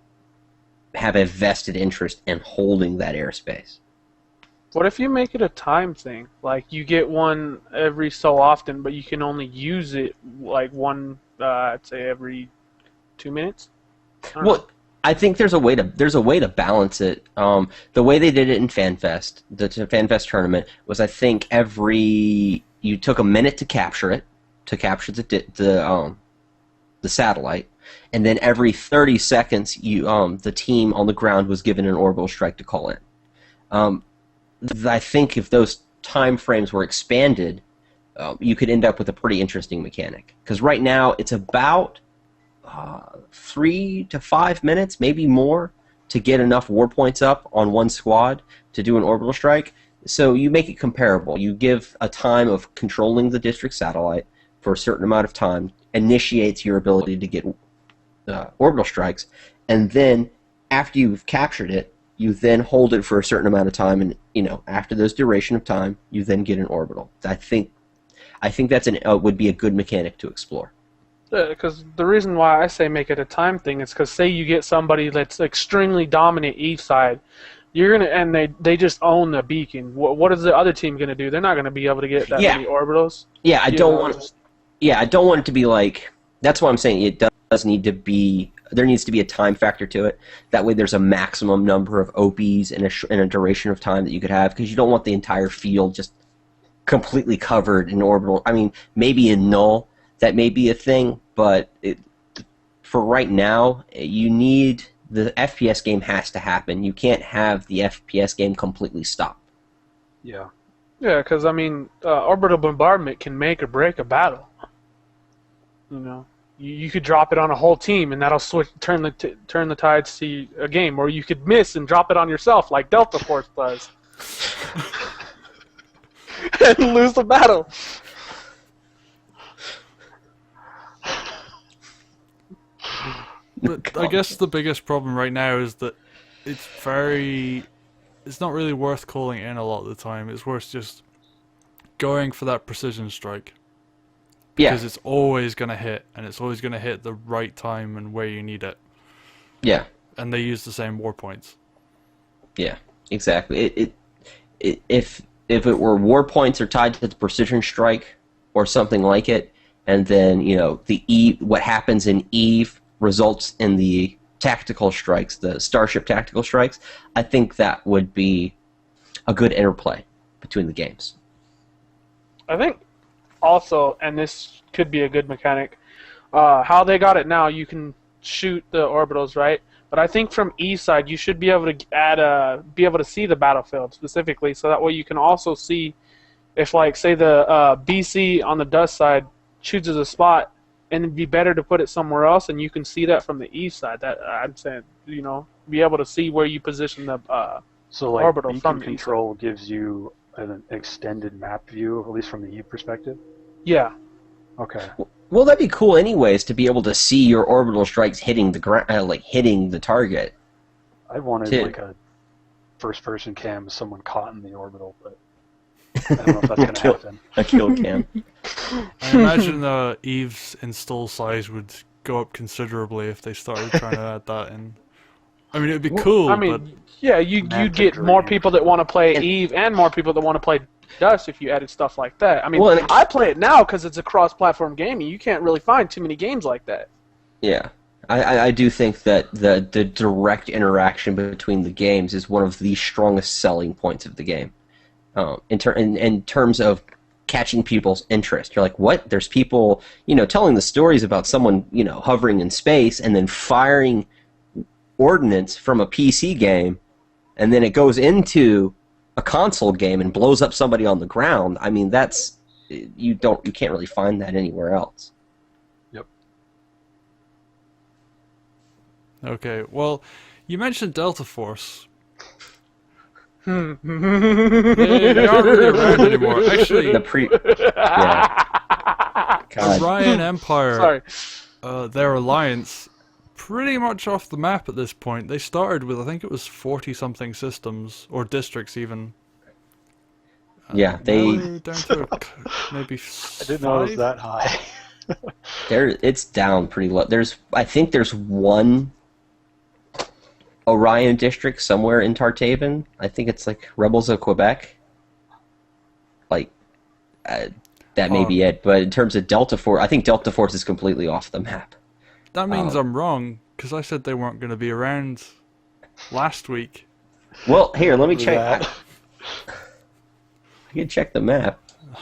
S2: have a vested interest in holding that airspace.
S3: what if you make it a time thing? Like, you get one every so often, but you can only use it like one, I'd say every 2 minutes. I don't know.
S2: Well, I think there's a way to balance it. The way they did it in FanFest, the FanFest tournament, was, I think you took a minute to capture it, to capture the satellite, and then every 30 seconds, the team on the ground was given an orbital strike to call in. I think if those time frames were expanded, you could end up with a pretty interesting mechanic. Because right now, it's about 3 to 5 minutes, maybe more, to get enough war points up on one squad to do an orbital strike. So you make it comparable. You give a time of controlling the district satellite for a certain amount of time, initiates your ability to get orbital strikes, and then after you've captured it, you then hold it for a certain amount of time, and, you know, after this duration of time, you then get an orbital. I think that's would be a good mechanic to explore.
S3: Because the reason why I say make it a time thing is because, say you get somebody that's extremely dominant EVE side, and they just own the beacon. What is the other team gonna do? They're not gonna be able to get that many orbitals.
S2: Yeah, I don't want it to be like. That's why I'm saying it does need to be. There needs to be a time factor to it. That way, there's a maximum number of OBs in a duration of time that you could have, because you don't want the entire field just completely covered in orbital. I mean, maybe in null, that may be a thing, but for right now, you need, the FPS game has to happen. You can't have the FPS game completely stop.
S4: Yeah.
S3: Yeah, because I mean, orbital bombardment can make or break a battle. You know, you could drop it on a whole team, and that'll turn the tides to a game, or you could miss and drop it on yourself, like Delta Force does, and lose the battle.
S1: But I guess the biggest problem right now is that it's not really worth calling in a lot of the time. It's worth just going for that precision strike.
S2: Yeah.
S1: Because it's always going to hit, and it's always going to hit the right time and where you need it.
S2: Yeah.
S1: And they use the same war points.
S2: Yeah, exactly. If it were war points are tied to the precision strike or something like it, and then, you know, what happens in EVE results in the tactical strikes, the Starship tactical strikes, I think that would be a good interplay between the games.
S3: I think also, and this could be a good mechanic, how they got it now, you can shoot the orbitals, right? But I think from E side, you should be able to be able to see the battlefield specifically, so that way you can also see if, like, say the BC on the dust side chooses a spot, and it'd be better to put it somewhere else, and you can see that from the E side. That I'm saying, you know, be able to see where you position the
S4: So, like,
S3: orbital
S4: beacon
S3: from the
S4: control gives you an extended map view, at least from the EVE perspective?
S3: Yeah.
S4: Okay.
S2: Well, that'd be cool anyways, to be able to see your orbital strikes hitting the ground, hitting the target.
S4: I wanted like a first-person cam with someone caught in the orbital, but I don't know if that's going to happen.
S2: A kill cam.
S1: I imagine Eve's install size would go up considerably if they started trying to add that in. I mean, it'd be cool,
S3: I mean,
S1: but
S3: yeah, you'd get more people that want to play EVE and more people that want to play Dust if you added stuff like that. I mean, I play it now because it's a cross-platform game, and you can't really find too many games like that.
S2: Yeah. I do think that the direct interaction between the games is one of the strongest selling points of the game. in terms of catching people's interest. You're like, what? There's people, telling the stories about someone, hovering in space and then firing ordnance from a PC game, and then it goes into a console game and blows up somebody on the ground. I mean, you can't really find that anywhere else.
S4: Yep.
S1: Okay, well, you mentioned Delta Force. They aren't really around anymore. Actually,
S2: God.
S1: Orion Empire,
S3: Sorry.
S1: their alliance, pretty much off the map at this point. They started with, I think it was 40-something systems, or districts even.
S2: Yeah,
S1: Now they're down to maybe
S4: I didn't know it was
S1: 5?
S4: that high.
S2: It's down pretty low. I think there's one Orion district somewhere in Tartaven. I think it's like Rebels of Quebec. That may be it. But in terms of Delta Force, I think Delta Force is completely off the map.
S1: That means I'm wrong, because I said they weren't going to be around last week.
S2: Well, here, let me check.
S4: That.
S2: I can check the map.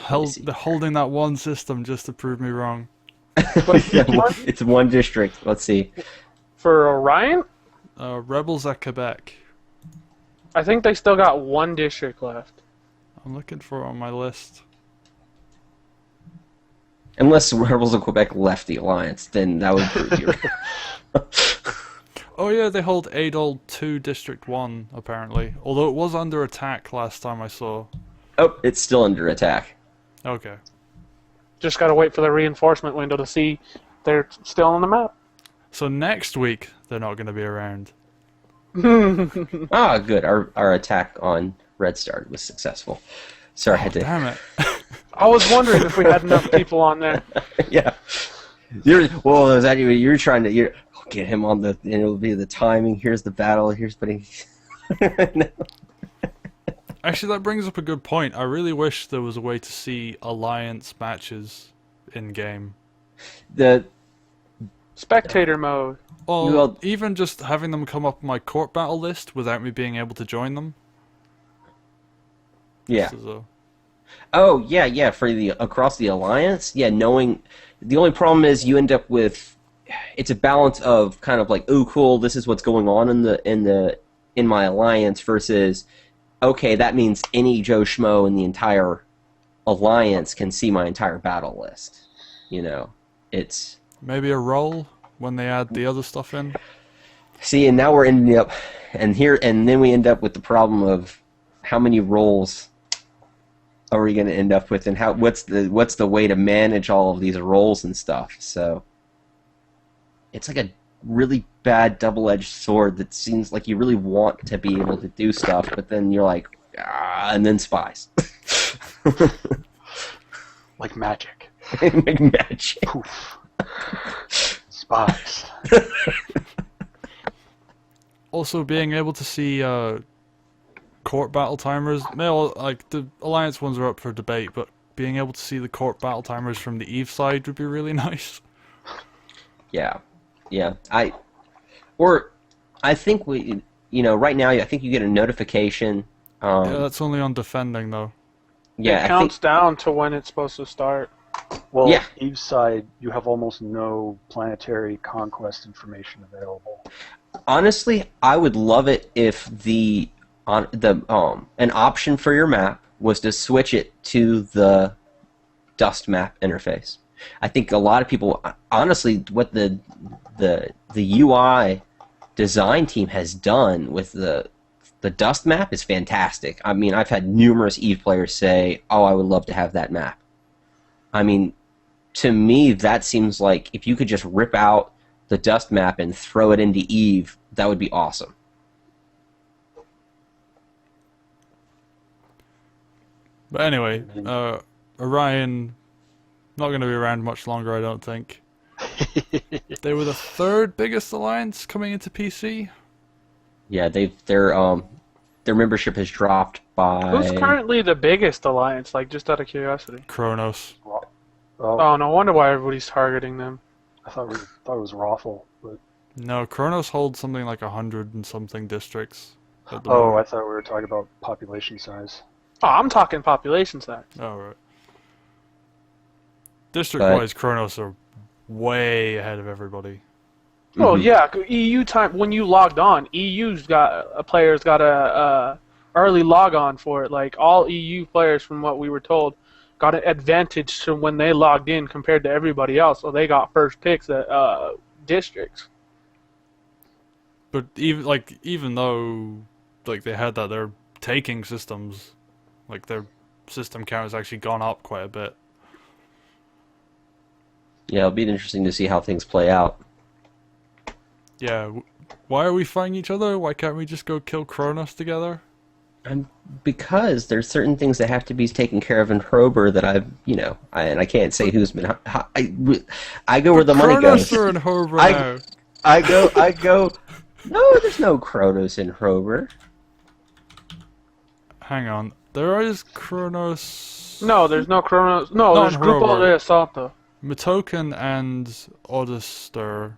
S1: They're holding that one system just to prove me wrong.
S2: It's one district. Let's see.
S3: For Orion,
S1: Rebels at Quebec.
S3: I think they still got one district left.
S1: I'm looking for it on my list.
S2: Unless Rebels of Quebec left the Alliance, then that would prove you.
S1: Oh yeah, they hold Adol 2 District 1, apparently. Although it was under attack last time I saw.
S2: Oh, it's still under attack.
S1: Okay.
S3: Just gotta wait for the reinforcement window to see they're still on the map.
S1: So next week, they're not going to be around.
S2: Ah, good. Our attack on Red Star was successful. Sorry, I had to...
S1: Damn it.
S3: I was wondering if we had enough people on there.
S2: Yeah. Is that you're trying to... get him on the... And it'll be the timing. Here's the battle. Here's putting... No.
S1: Actually, that brings up a good point. I really wish there was a way to see Alliance matches in-game.
S2: The...
S3: Spectator mode.
S1: Or
S2: Well-
S1: even just having them come up on my court battle list without me being able to join them.
S2: Yeah.
S1: This is a-
S2: Oh, yeah, for the across the Alliance, knowing the only problem is you end up with it's a balance of kind of like, oh cool, this is what's going on in my Alliance versus okay, that means any Joe Schmo in the entire Alliance can see my entire battle list. It's
S1: Maybe a roll when they add the other stuff in.
S2: see, and now we're ending up and then we end up with the problem of how many rolls are we going to end up with, and what's the way to manage all of these roles and stuff. So it's like a really bad double-edged sword that seems like you really want to be able to do stuff, but then you're like, and then spies.
S4: Like magic.
S2: Like magic.
S4: Poof. Spies.
S1: Also, being able to see court battle timers. Like the Alliance ones are up for debate, but being able to see the court battle timers from the Eve side would be really nice.
S2: Yeah. I think we, right now, I think you get a notification.
S1: Yeah, that's only on defending though.
S2: Yeah,
S3: It counts down to when it's supposed to start.
S4: Well,
S2: Yeah.
S4: Eve's side, you have almost no planetary conquest information available.
S2: Honestly, I would love it if an option for your map was to switch it to the dust map interface. I think a lot of people, honestly, what the UI design team has done with the dust map is fantastic. I mean, I've had numerous Eve players say, "Oh, I would love to have that map." I mean, to me, that seems like if you could just rip out the dust map and throw it into Eve, that would be awesome.
S1: But anyway, Orion not going to be around much longer, I don't think. They were the third biggest alliance coming into PC.
S2: Yeah, their membership has dropped by.
S3: Who's currently the biggest alliance? Like, just out of curiosity.
S1: Kronos.
S3: Oh, no wonder why everybody's targeting them.
S4: I thought it was ROFL, but
S1: No, Kronos holds something like 100 and something districts. At the
S4: I
S1: moment.
S4: thought we were talking about population size.
S3: Oh, I'm talking population size.
S1: Oh, right. District-wise, Cronos are way ahead of everybody.
S3: Well, yeah, EU time when you logged on, EU's got a player's got a early log on for it. Like all EU players, from what we were told, got an advantage to when they logged in compared to everybody else. So they got first picks at districts.
S1: But even though they had that, they're taking systems. Like their system count has actually gone up quite a bit.
S2: Yeah, it'll be interesting to see how things play out.
S1: Yeah, why are we fighting each other? Why can't we just go kill Cronos together?
S2: And because there's certain things that have to be taken care of in Hrober that and I can't say who's been. I go where the money goes.
S1: Cronos are in Hrober now.
S2: I go. No, there's no Cronos in Hrober.
S1: Hang on, there is Cronos.
S3: No, there's no Cronos. No,
S1: Not
S3: there's
S1: in
S3: Grupo
S1: Hrober.
S3: de Asalto.
S1: Matoken and Odester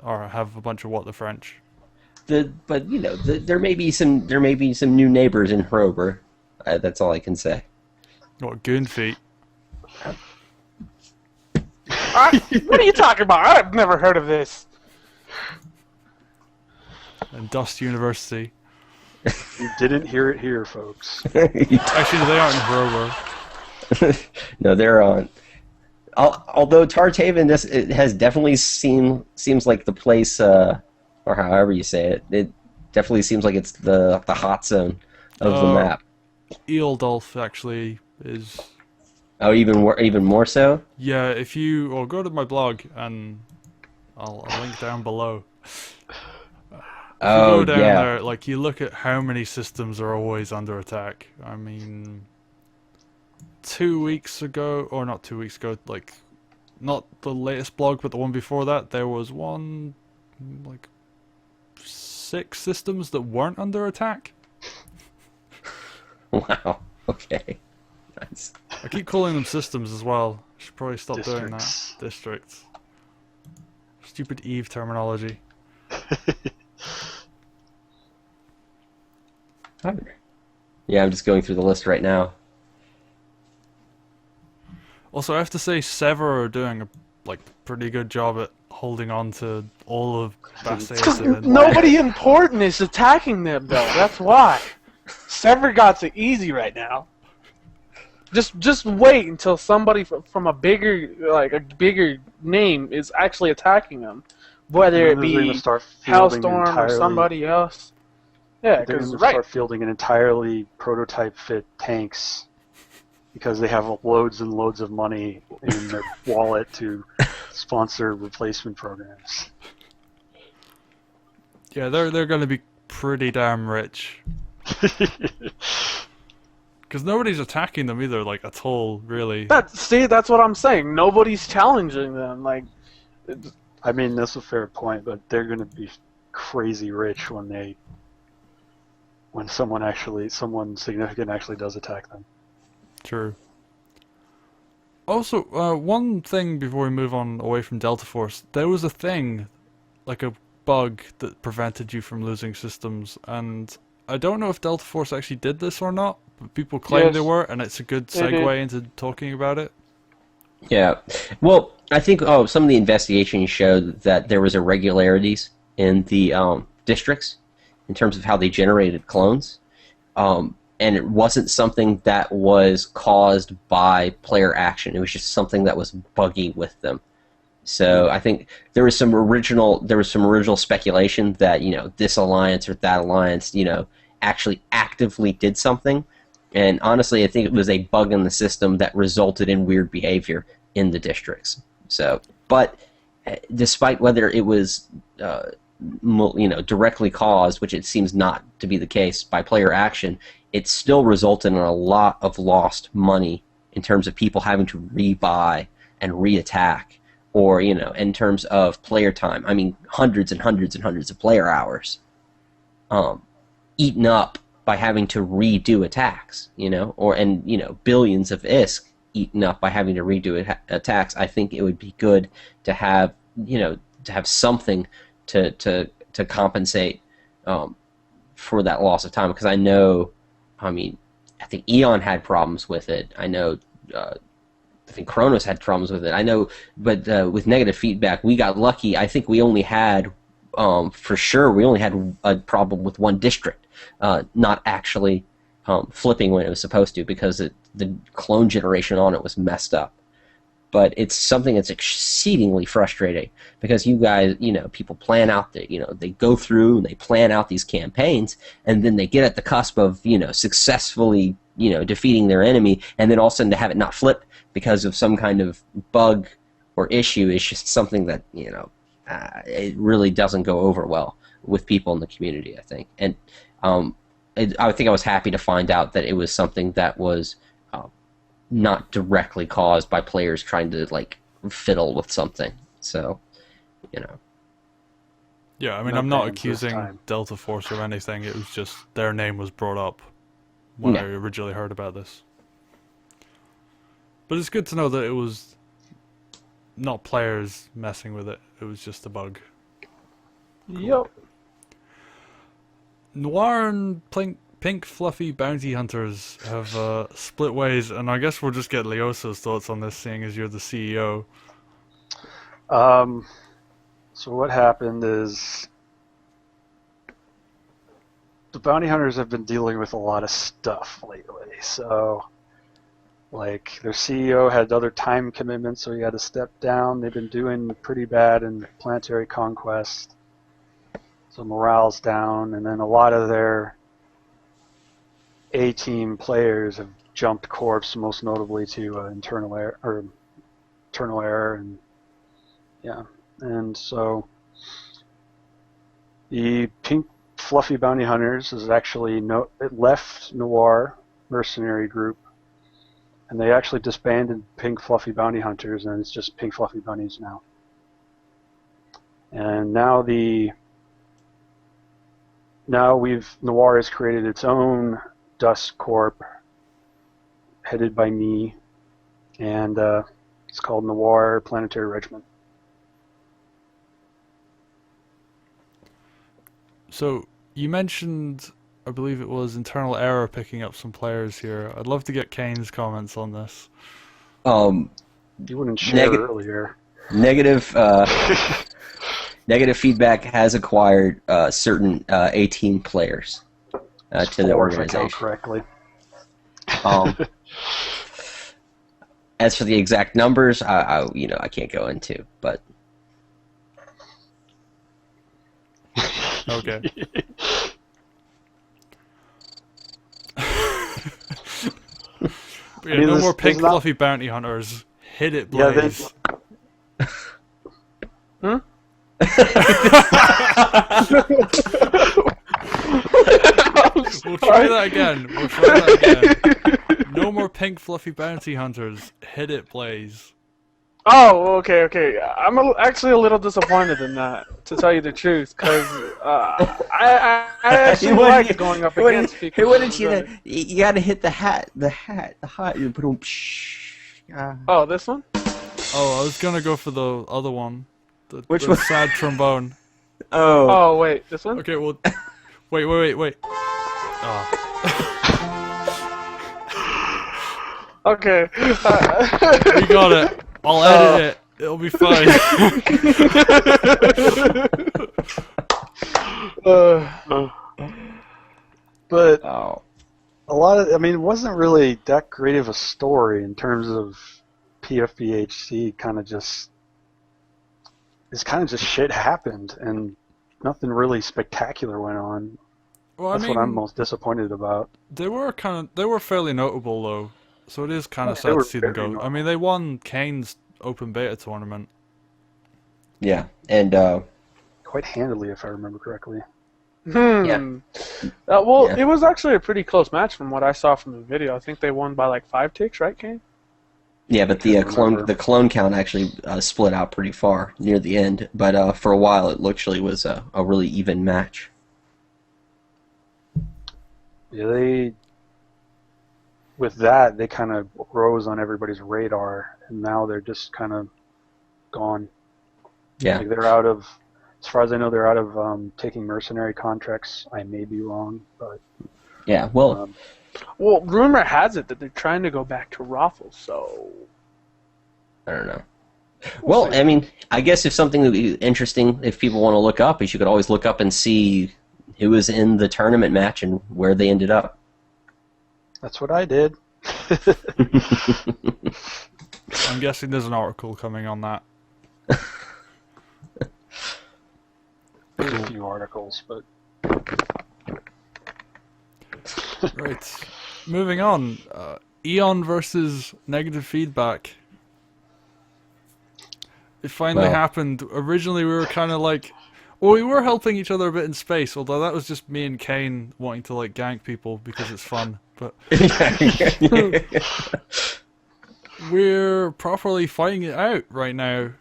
S1: have a bunch of what the French.
S2: There may be some new neighbors in Hrober. That's all I can say.
S1: What, goon feet?
S3: What are you talking about? I've never heard of this.
S1: And Dust University.
S4: You didn't hear it here, folks.
S1: Actually, they aren't in Hrober.
S2: No, they're on. Although Tartaven has definitely seems like the place, or however you say it, it definitely seems like it's the hot zone of the map.
S1: Ealdulf actually is.
S2: Oh, even more so.
S1: Yeah, if you go to my blog and I'll link down below. If you go down there, you look at how many systems are always under attack. I mean, 2 weeks ago, or not 2 weeks ago, not the latest blog, but the one before that, there was 6 systems that weren't under attack.
S2: Wow. Okay. Nice.
S1: I keep calling them systems as well. I should probably stop doing that. Districts. Stupid Eve terminology.
S2: Yeah, I'm just going through the list right now.
S1: Also, I have to say, Sever are doing a pretty good job at holding on to all of Bassaeus.
S3: Nobody important is attacking them, though. That's why. Sever got it easy right now. Just wait until somebody from a bigger name is actually attacking them, whether it be Hellstorm or somebody else. Yeah,
S4: they're
S3: because
S4: going to start fielding an entirely prototype fit tanks because they have loads and loads of money in their wallet to sponsor replacement programs.
S1: Yeah, they're going to be pretty damn rich. Because nobody's attacking them either, at all, really.
S3: That's what I'm saying. Nobody's challenging them.
S4: I mean, that's a fair point, but they're going to be crazy rich when someone significant actually does attack them.
S1: True. Also, one thing before we move on away from Delta Force, there was a thing, a bug that prevented you from losing systems, and I don't know if Delta Force actually did this or not, but people claim they were, and it's a good segue into talking about it.
S2: Yeah. Well, I think some of the investigations showed that there was irregularities in the districts in terms of how they generated clones. And it wasn't something that was caused by player action. It was just something that was buggy with them. So I think there was some original speculation that this alliance or that alliance actually actively did something. And honestly, I think it was a bug in the system that resulted in weird behavior in the districts. So, but despite whether it was directly caused, which it seems not to be the case, by player action, it still resulted in a lot of lost money in terms of people having to rebuy and re-attack, or in terms of player time. I mean, hundreds and hundreds and hundreds of player hours eaten up by having to redo attacks, billions of ISK eaten up by having to redo attacks. I think it would be good to have something to compensate for that loss of time, because I know I mean, I think Eon had problems with it. I know. I think Cronos had problems with it. I know, but with negative feedback, we got lucky. I think we only had, for sure, we only had a problem with one district, not actually flipping when it was supposed to, because the clone generation on it was messed up. But it's something that's exceedingly frustrating, because you guys, people plan out they go through and they plan out these campaigns, and then they get at the cusp of, successfully, defeating their enemy, and then all of a sudden to have it not flip because of some kind of bug or issue is just something that, it really doesn't go over well with people in the community, I think. And I think I was happy to find out that it was something that was not directly caused by players trying to, fiddle with something. So,
S1: Yeah, I mean,
S4: No
S1: I'm not
S4: games this
S1: accusing
S4: time.
S1: Delta Force or anything. It was just their name was brought up when
S2: Yeah.
S1: I originally heard about this. But it's good to know that it was not players messing with it. It was just a bug.
S3: Yep.
S1: Noir and Pink Fluffy Bounty Hunters have split ways, and I guess we'll just get Leosa's thoughts on this, seeing as you're the CEO.
S4: So what happened is the bounty hunters have been dealing with a lot of stuff lately. So, their CEO had other time commitments, so he had to step down. They've been doing pretty bad in planetary conquest, so morale's down. And then a lot of their A-team players have jumped corps, most notably to internal error, and yeah. And so the Pink Fluffy Bounty Hunters is actually it left Noir mercenary group, and they actually disbanded Pink Fluffy Bounty Hunters, and it's just Pink Fluffy Bunnies now. And now Noir has created its own Dust Corp, headed by me, and it's called Noir Planetary Regiment.
S1: So, you mentioned, I believe it was Internal Error picking up some players here. I'd love to get Kane's comments on this.
S4: You wouldn't share earlier.
S2: Negative negative feedback has acquired certain A-team players to the
S4: Four, if I count
S2: organization.
S4: correctly.
S2: As for the exact numbers, I can't go into, but
S1: Okay. But yeah, no more Pink Fluffy Bounty Hunters. Hit it, Blaze.
S3: Hmm?
S1: We'll try that again. No more Pink Fluffy Bounty Hunters. Hit it, Blaze.
S3: Oh, okay. I'm actually a little disappointed in that, to tell you the truth, because I actually like going up against people.
S2: You gotta hit the hat. You put on.
S3: Oh, this one?
S1: Oh, I was gonna go for the other one.
S2: Which
S1: the
S2: one?
S1: Sad trombone.
S3: Oh, wait, this one?
S1: Okay, well, wait. Oh.
S3: Okay.
S1: We got it. I'll edit it. It'll be fine.
S4: But
S2: Oh.
S4: a lot of, it wasn't really that great of a story in terms of PFBHC. It's kind of just shit happened, and nothing really spectacular went on.
S1: Well,
S4: That's what I'm most disappointed about.
S1: They were fairly notable though, so it is kind of
S4: They
S1: sad
S4: were
S1: to see them
S4: very
S1: go.
S4: notable.
S1: I mean, they won Kane's open beta tournament.
S2: Yeah, and
S4: Quite handily, if I remember correctly.
S2: Yeah.
S3: Well,
S2: Yeah.
S3: it was actually a pretty close match from what I saw from the video. I think they won by 5 ticks, right, Kane?
S2: yeah, but the
S4: can't remember.
S2: clone count actually split out pretty far near the end. But for a while, it actually was a really even match.
S4: Yeah, with that, they kind of rose on everybody's radar, and now they're just kind of gone.
S2: Yeah.
S4: They're out of, as far as I know, they're out of taking mercenary contracts. I may be wrong, but
S2: Yeah, well,
S3: Well, rumor has it that they're trying to go back to ROFL, so...
S2: I don't know. Well, I mean, I guess if something would be interesting, if people want to look up, is you could always look up and see who was in the tournament match and where they ended up.
S4: That's what I did.
S1: I'm guessing there's an article coming on that.
S4: There's a few articles, but...
S1: Right. Moving on. Eon versus negative feedback. It finally happened. Originally we were kind of like... Well, we were helping each other a bit in space, although that was just me and Kane wanting to like gank people because it's fun. But we're properly fighting it out right now.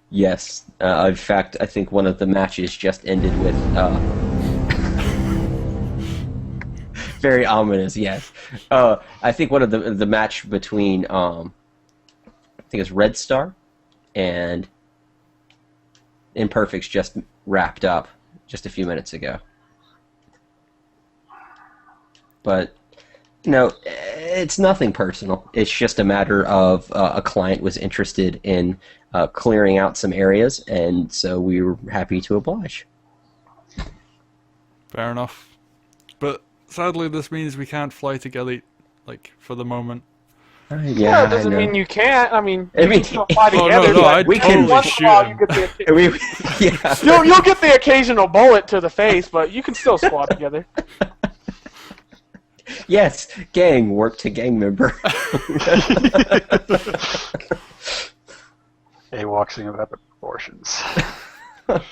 S2: Yes. In fact, I think one of the matches just ended with... very ominous, yes. I think one of the match between, I think it's Red Star and Imperfects just wrapped up just a few minutes ago. But, you know, it's nothing personal. It's just a matter of a client was interested in clearing out some areas, and so we were happy to oblige.
S1: Fair enough. But sadly this means we can't fly together, like, for the moment.
S3: Yeah, it doesn't mean you can't. I mean,
S2: I
S3: you
S2: mean,
S3: can still fly together.
S1: no,
S3: but
S1: we can
S3: once in a while you get the
S2: yeah.
S3: you'll get the occasional bullet to the face, but you can still squad together.
S2: Yes, gang, work to gang member.
S4: AWOX'ing of epic proportions.
S1: But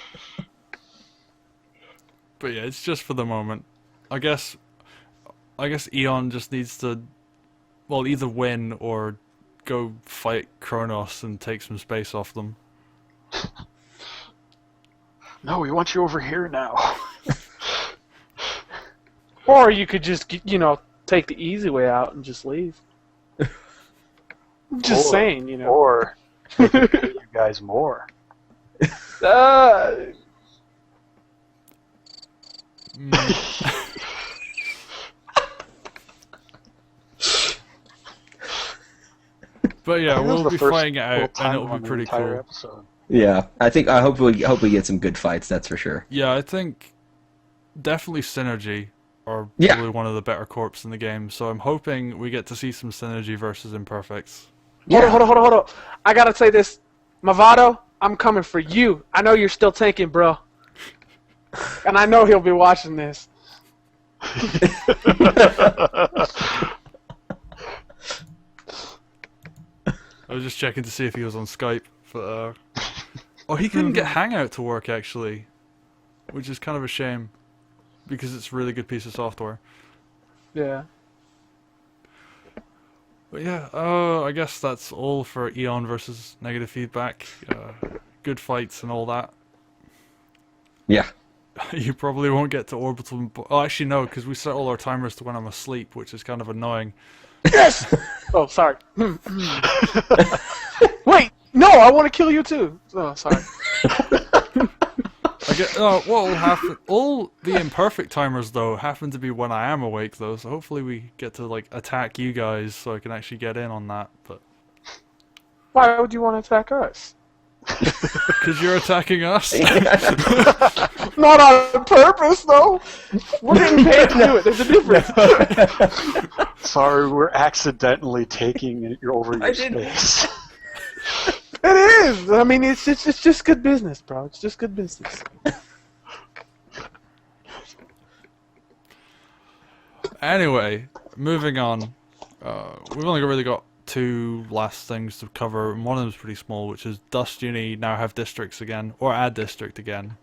S1: yeah, it's just for the moment. I guess Eon just needs to, well, either win or go fight Cronos and take some space off them.
S4: No, we want you over here now.
S3: Or you could just, take the easy way out and just leave. Just saying,
S4: Or they can pay you guys more.
S1: But yeah,
S4: That was
S1: we'll
S4: the
S1: be
S4: first
S1: fighting it out, and
S4: time
S1: it'll
S4: on
S1: be
S4: the
S1: pretty
S4: entire
S1: cool.
S4: episode.
S2: Yeah, I hope we get some good fights. That's for sure.
S1: Yeah, I think definitely Synergy are
S2: Yeah.
S1: probably one of the better corps in the game. So I'm hoping we get to see some Synergy versus Imperfects.
S3: Hold on. I gotta say this. Mavado, I'm coming for you. I know you're still tanking, bro. And I know he'll be watching this.
S1: I was just checking to see if he was on Skype, but oh, he couldn't get Hangout to work actually, which is kind of a shame because it's a really good piece of software.
S3: Yeah.
S1: But yeah, I guess that's all for Eon versus negative feedback. Good fights and all that.
S2: Yeah.
S1: You probably won't get to Orbital. Oh, actually no, because we set all our timers to when I'm asleep, which is kind of annoying.
S3: Yes! Oh, sorry. Wait, no, I want to kill you too. Oh, sorry.
S1: What will happen? All the imperfect timers though happen to be when I am awake though, so hopefully we get to like attack you guys so I can actually get in on that. But
S3: why would you want to attack us?
S1: because you're attacking us.
S3: Not on purpose, though. We're getting paid to do it. There's a difference.
S4: Sorry, we're accidentally taking over your space.
S3: It is. I mean, it's just good business, bro. It's just good business.
S1: Anyway, moving on. We've only really got two last things to cover, and one of them is pretty small, which is Dust Uni now have districts again, or add district again.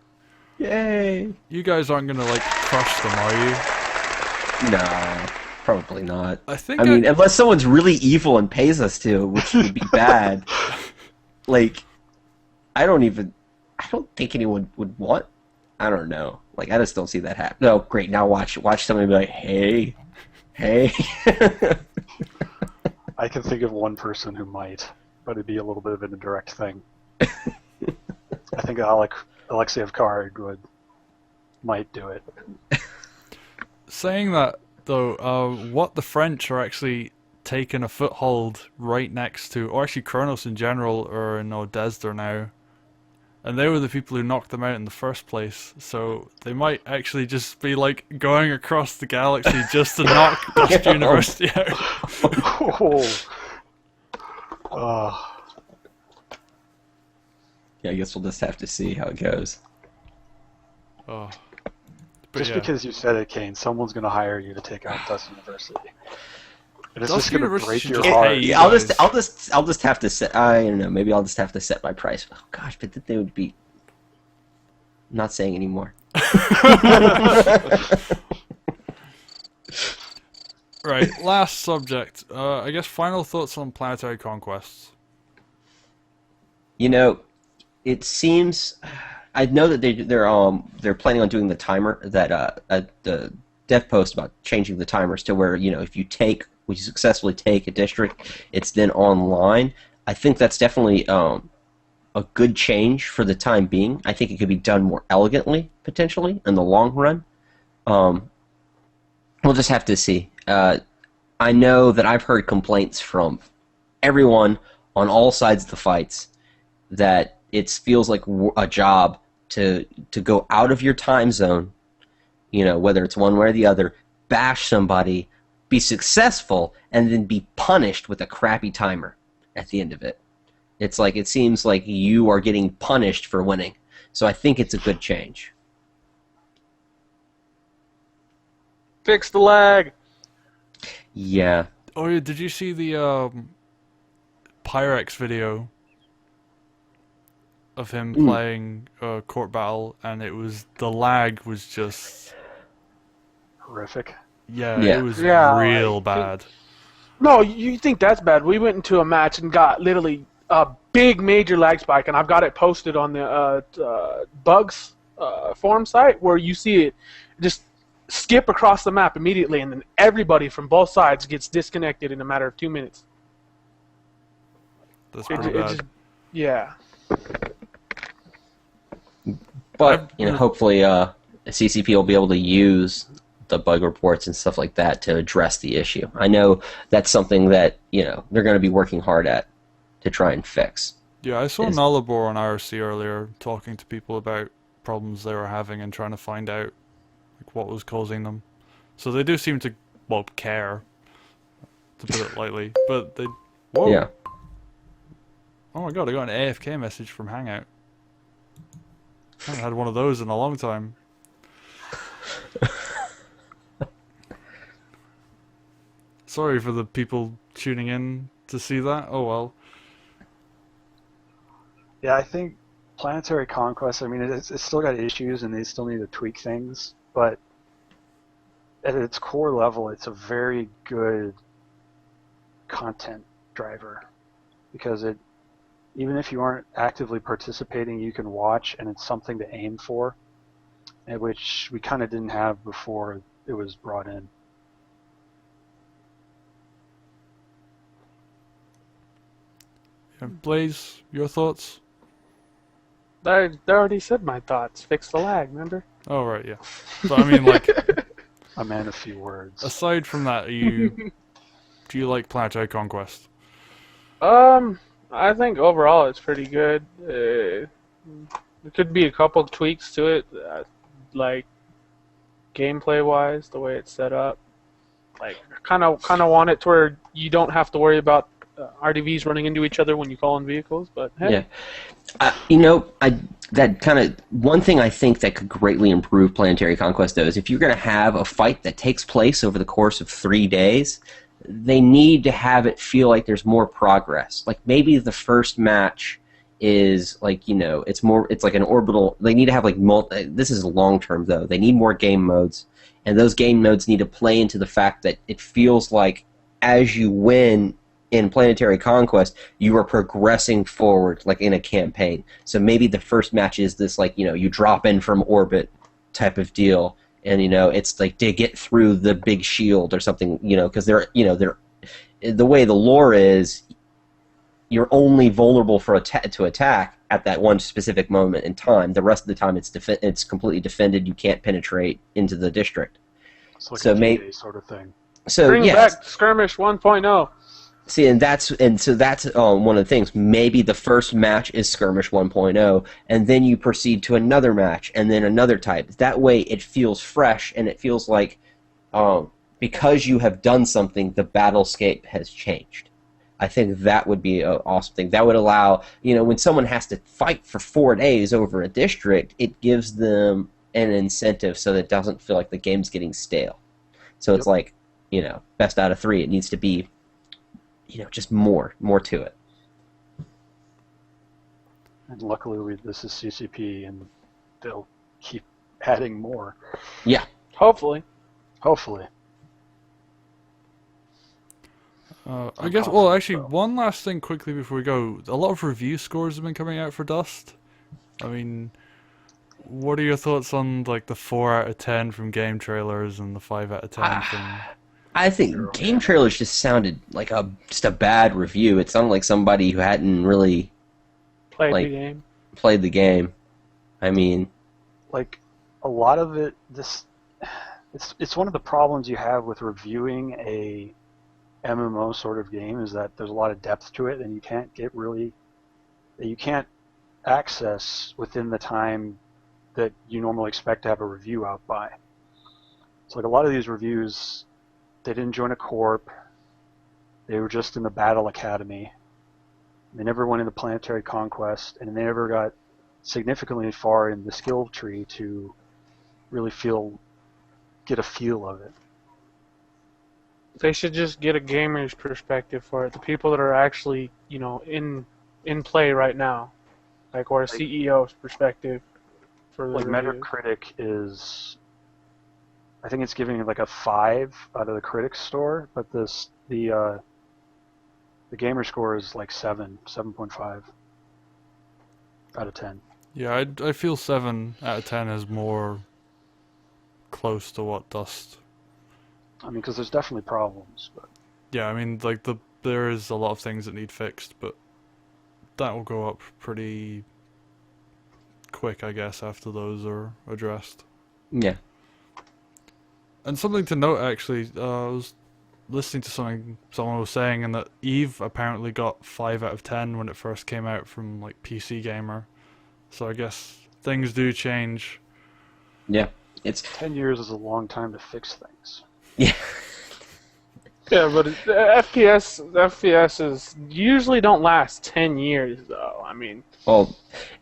S2: Yay!
S1: You guys aren't gonna like crush them, are you?
S2: No, probably not.
S1: I think.
S2: I mean, unless someone's really evil and pays us to, which would be bad. Like, I don't think anyone would want. I don't know. Like, I just don't see that happen. No, great. Now watch somebody be like, hey.
S4: I can think of one person who might, but it'd be a little bit of an indirect thing. I think Alexei of Card might do it.
S1: Saying that, though, what the French are actually taking a foothold right next to, or actually Cronos in general, are in Odesda now. And they were the people who knocked them out in the first place, so they might actually just be like going across the galaxy just to knock Dust University out.
S4: Oh.
S2: Yeah, I guess we'll just have to see how it goes.
S1: Oh.
S4: Just because you said it, Kane, someone's going to hire you to take out Dust University. And it's
S1: Dust
S4: just going to
S1: University
S4: break
S1: should
S4: your
S1: just
S4: heart.
S1: pay you
S2: I'll
S1: guys.
S2: just have to set. I don't know. Maybe I'll just have to set my price. Oh gosh, but then they would be. I'm not saying anymore.
S1: Right, last subject. I guess final thoughts on planetary conquests.
S2: You know, it seems. I know that they're planning on doing the timer that the dev post about changing the timers to where if you successfully take a district, it's then online. I think that's definitely a good change for the time being. I think it could be done more elegantly potentially in the long run. We'll just have to see. I know that I've heard complaints from everyone on all sides of the fights that it feels like a job to go out of your time zone, whether it's one way or the other, bash somebody, be successful, and then be punished with a crappy timer at the end of it. It's like it seems like you are getting punished for winning. So I think it's a good change.
S3: Fix the lag.
S2: Yeah.
S1: Oh, yeah, did you see the Pyrex video of him playing Court Battle, and the lag was just
S4: Horrific.
S1: yeah.
S2: Yeah.
S1: It was
S3: Yeah,
S1: real bad.
S3: No, you think that's bad? We went into a match and got literally a big major lag spike, and I've got it posted on the bugs forum site where you see it just skip across the map immediately, and then everybody from both sides gets disconnected in a matter of 2 minutes.
S1: That's pretty bad.
S3: Yeah.
S2: But hopefully CCP will be able to use the bug reports and stuff like that to address the issue. I know that's something that they're going to be working hard at to try and fix.
S1: Yeah, I saw Nullarbor on IRC earlier talking to people about problems they were having and trying to find out what was causing them. So they do seem to care, to put it lightly. But they
S2: Yeah.
S1: Oh my god, I got an AFK message from Hangout. I haven't had one of those in a long time. Sorry for the people tuning in to see that. Oh well.
S4: Yeah, I think Planetary Conquest, it's still got issues and they still need to tweak things, but at its core level, it's a very good content driver because even if you aren't actively participating, you can watch and it's something to aim for, which we kind of didn't have before it was brought in.
S1: Blaze, your thoughts?
S3: I already said my thoughts. Fix the lag, remember?
S1: Oh right, yeah. But I mean, like,
S4: A man of few words.
S1: aside from that, do you like Planetary Conquest?
S3: I think overall it's pretty good. There could be a couple tweaks to it, like gameplay-wise, the way it's set up. Like, kind of want it to where you don't have to worry about RDVs running into each other when you call in vehicles. But hey.
S2: Yeah, that kind of one thing I think that could greatly improve Planetary Conquest though is if you're going to have a fight that takes place over the course of 3 days, they need to have it feel like there's more progress. Like maybe the first match is like it's like an orbital. They need to have like this is long term though. They need more game modes, and those game modes need to play into the fact that it feels like as you win in Planetary Conquest, you are progressing forward, like in a campaign. So maybe the first match is this, like, you drop in from orbit type of deal, and it's like to get through the big shield or something, because they're the way the lore is, you're only vulnerable to attack at that one specific moment in time. The rest of the time, it's completely defended. You can't penetrate into the district.
S4: It's like
S2: So
S4: a
S2: may-
S4: D-Day sort of thing.
S2: So
S3: Bring
S2: yes.
S3: back Skirmish 1.0.
S2: See, and that's one of the things. Maybe the first match is Skirmish 1.0, and then you proceed to another match, and then another type. That way, it feels fresh, and it feels like because you have done something, the battlescape has changed. I think that would be an awesome thing. That would allow, when someone has to fight for 4 days over a district, it gives them an incentive so that it doesn't feel like the game's getting stale. So it's like, best out of 3. It needs to be just more to it.
S4: And luckily, this is CCP, and they'll keep adding more.
S2: Yeah.
S3: Hopefully.
S4: Hopefully.
S1: I guess, well, actually, one last thing quickly before we go. A lot of review scores have been coming out for Dust. I mean, what are your thoughts on, like, the 4 out of 10 from game trailers and the 5 out of 10 from...
S2: I think game trailers just sounded like just a bad review. It sounded like somebody who hadn't really
S3: Played the game.
S2: played the game. I mean,
S4: Like, a lot of it, it's one of the problems you have with reviewing a MMO sort of game is that there's a lot of depth to it, and you can't access within the time that you normally expect to have a review out by. So like a lot of these reviews, they didn't join a corp, they were just in the Battle Academy, they never went into Planetary Conquest, and they never got significantly far in the skill tree to really get a feel of it.
S3: They should just get a gamer's perspective for it. The people that are actually, in play right now. Or a CEO's perspective for the review.
S4: Metacritic is, I think it's giving it like a 5 out of the critics score, but the gamer score is like 7.5 out of 10.
S1: Yeah, I feel 7 out of 10 is more close to what Dust...
S4: I mean, because there's definitely problems, but
S1: Yeah, I mean, like, there is a lot of things that need fixed, but that will go up pretty quick, I guess, after those are addressed.
S2: yeah.
S1: And something to note, actually, I was listening to something someone was saying, and that Eve apparently got 5 out of 10 when it first came out from, like, PC Gamer. So I guess things do change.
S2: Yeah. It's
S4: 10 years is a long time to fix things.
S2: yeah.
S3: Yeah, but FPSs usually don't last 10 years, though. I mean,
S2: Well,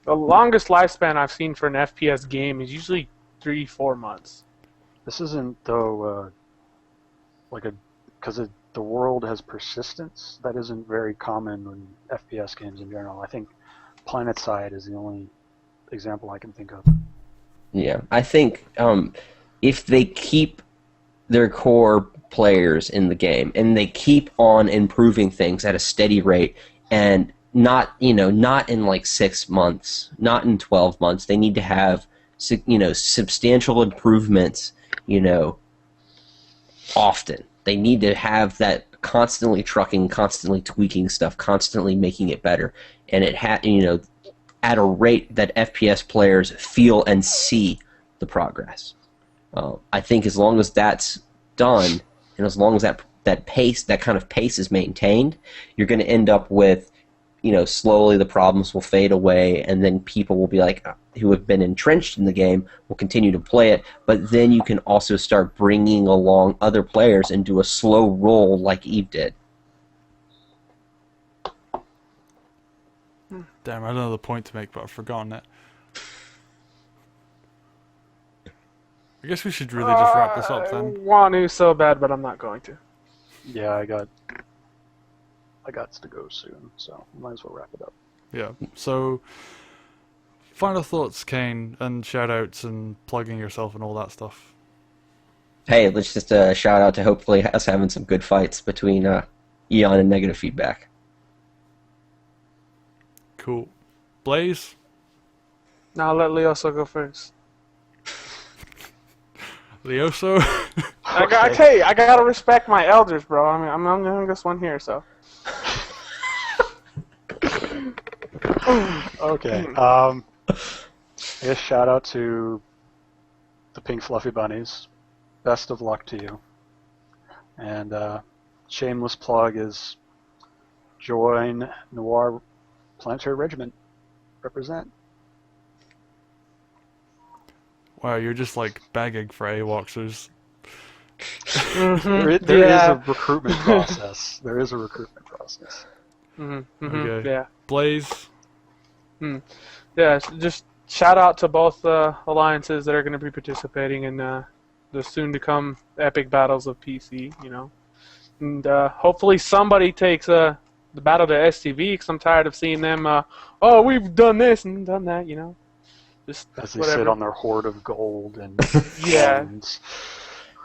S3: the longest lifespan I've seen for an FPS game is usually 3-4 months.
S4: This isn't, though, because the world has persistence. That isn't very common in FPS games in general. I think PlanetSide is the only example I can think of.
S2: yeah. I think if they keep their core players in the game and they keep on improving things at a steady rate, and not in like 6 months, not in 12 months, they need to have substantial improvements often. They need to have that constantly trucking, constantly tweaking stuff, constantly making it better, and at a rate that FPS players feel and see the progress. I think as long as that's done, and as long as that kind of pace is maintained, you're going to end up with, slowly the problems will fade away, and then people will be like, who have been entrenched in the game will continue to play it, but then you can also start bringing along other players and do a slow roll like Eve did.
S1: Damn, I had another point to make, but I've forgotten it. I guess we should really just wrap this up
S3: I
S1: then.
S3: want to so bad, but I'm not going to.
S4: Yeah, I got to go soon, so might as well wrap it up.
S1: Yeah, so final thoughts, Kane, and shoutouts and plugging yourself and all that stuff.
S2: Hey, let's just shout out to hopefully us having some good fights between Eon and Negative Feedback.
S1: Cool. Blaze?
S3: Now let Leoso go first.
S1: Leoso?
S3: I tell you, I gotta respect my elders, bro. I mean, I'm the youngest one here, so.
S4: Okay. I guess shout out to the Pink Fluffy Bunnies, best of luck to you. And shameless plug is join Noir Planetary Regiment. Represent.
S1: Wow, you're just like begging for AWOX'ers.
S4: There is a recruitment process. There is a recruitment process.
S1: Okay.
S3: Yeah.
S1: Blaze.
S3: Yeah, just shout out to both alliances that are going to be participating in the soon-to-come epic battles of PC, you know. And hopefully somebody takes the battle to STV, because I'm tired of seeing them, oh, we've done this and done that, you know. Just
S4: As they
S3: whatever.
S4: sit on their hoard of gold and
S3: Yeah.
S4: funds.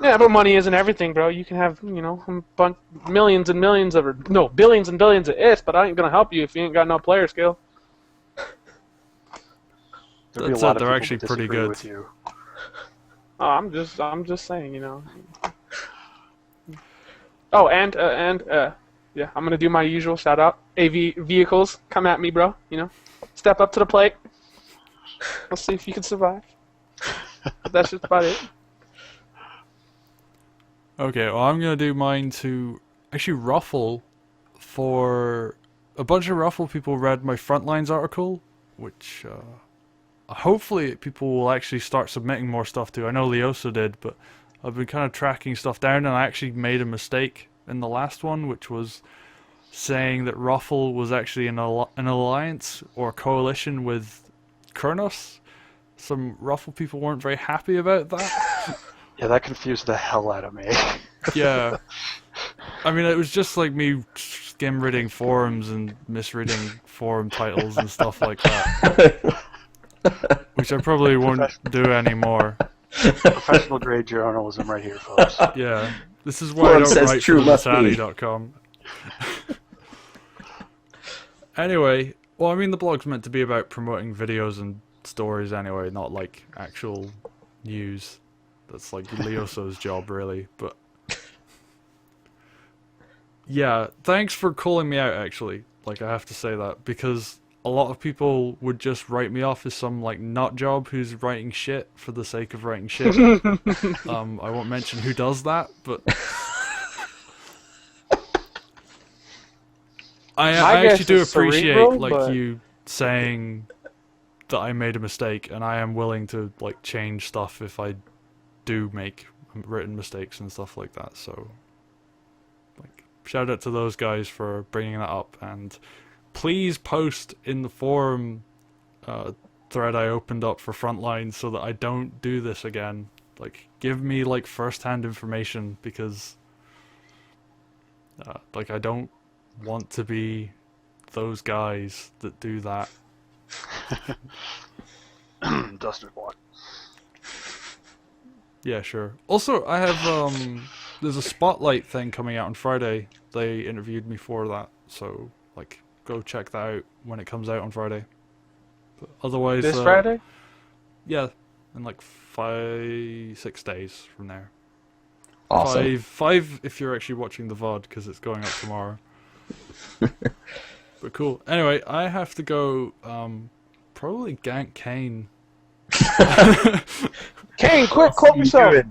S3: Yeah, but money isn't everything, bro. You can have, you know, millions and millions of, no, billions and billions of IS, but I ain't going to help you if you ain't got no player skill.
S4: There'd be a
S1: That's
S4: lot
S1: it,
S4: of
S1: they're
S4: people
S1: actually
S4: that
S1: pretty
S4: disagree
S1: good.
S4: with you.
S3: Oh, I'm just saying, you know. Oh, and yeah, I'm gonna do my usual shout out. AV vehicles, come at me, bro. You know, step up to the plate. Let's see if you can survive. But that's just about it.
S1: Okay, well, I'm gonna do mine to actually ROFL. For a bunch of ROFL people read my Frontlines article, which hopefully people will actually start submitting more stuff to. I know Leosa did, but I've been kind of tracking stuff down, and I actually made a mistake in the last one, which was saying that ROFL was actually an alliance or coalition with Cronos. Some ROFL people weren't very happy about that.
S4: Yeah, that confused the hell out of me.
S1: Yeah. I mean, it was just like me skim reading forums and misreading forum titles and stuff like that. Which I probably won't do anymore.
S4: Professional grade journalism right here, folks.
S1: Yeah. This is why I
S2: Forum
S1: don't
S2: says
S1: write
S2: true
S1: for
S2: must be.
S1: Masani.com. Anyway, well, I mean, the blog's meant to be about promoting videos and stories anyway, not like actual news. That's like Leoso's job, really. But yeah, thanks for calling me out, actually. Like, I have to say that, because a lot of people would just write me off as some, like, nut job who's writing shit for the sake of writing shit. I won't mention who does that, but I
S3: guess
S1: actually do
S3: is
S1: appreciate,
S3: cerebral,
S1: like,
S3: but-
S1: you saying that I made a mistake, and I am willing to, like, change stuff if I do make written mistakes and stuff like that, so, like, shout out to those guys for bringing that up, and please post in the forum thread I opened up for Frontline so that I don't do this again. Like, give me, like, first-hand information, because like, I don't want to be those guys that do that.
S4: Dusted one.
S1: Yeah, sure. Also, I have, there's a Spotlight thing coming out on Friday. They interviewed me for that, so, like, go check that out when it comes out on Friday. But otherwise,
S3: This Friday?
S1: yeah, in like 5-6 days from there.
S2: Awesome.
S1: Five if you're actually watching the VOD, because it's going up tomorrow. But cool. Anyway, I have to go, probably gank Kane.
S3: Kane, quick, quote yourself.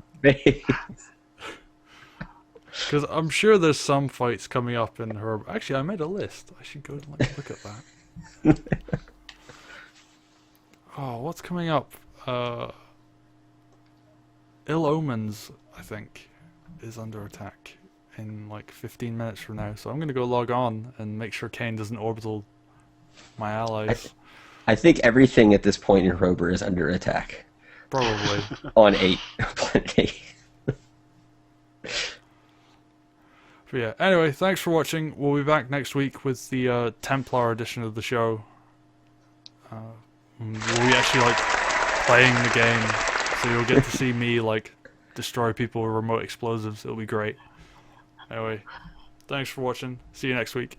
S1: Because I'm sure there's some fights coming up in her. Actually, I made a list. I should go and like look at that. Oh, what's coming up? Ill Omens, I think, is under attack in like 15 minutes from now. So I'm gonna go log on and make sure Kane doesn't orbital my allies.
S2: I think everything at this point in Rober is under attack.
S1: Probably.
S2: On 8. Planet 8.
S1: But yeah, anyway, thanks for watching. We'll be back next week with the Templar edition of the show. We'll be actually like playing the game, so you'll get to see me like destroy people with remote explosives. It'll be great. Anyway, thanks for watching. See you next week.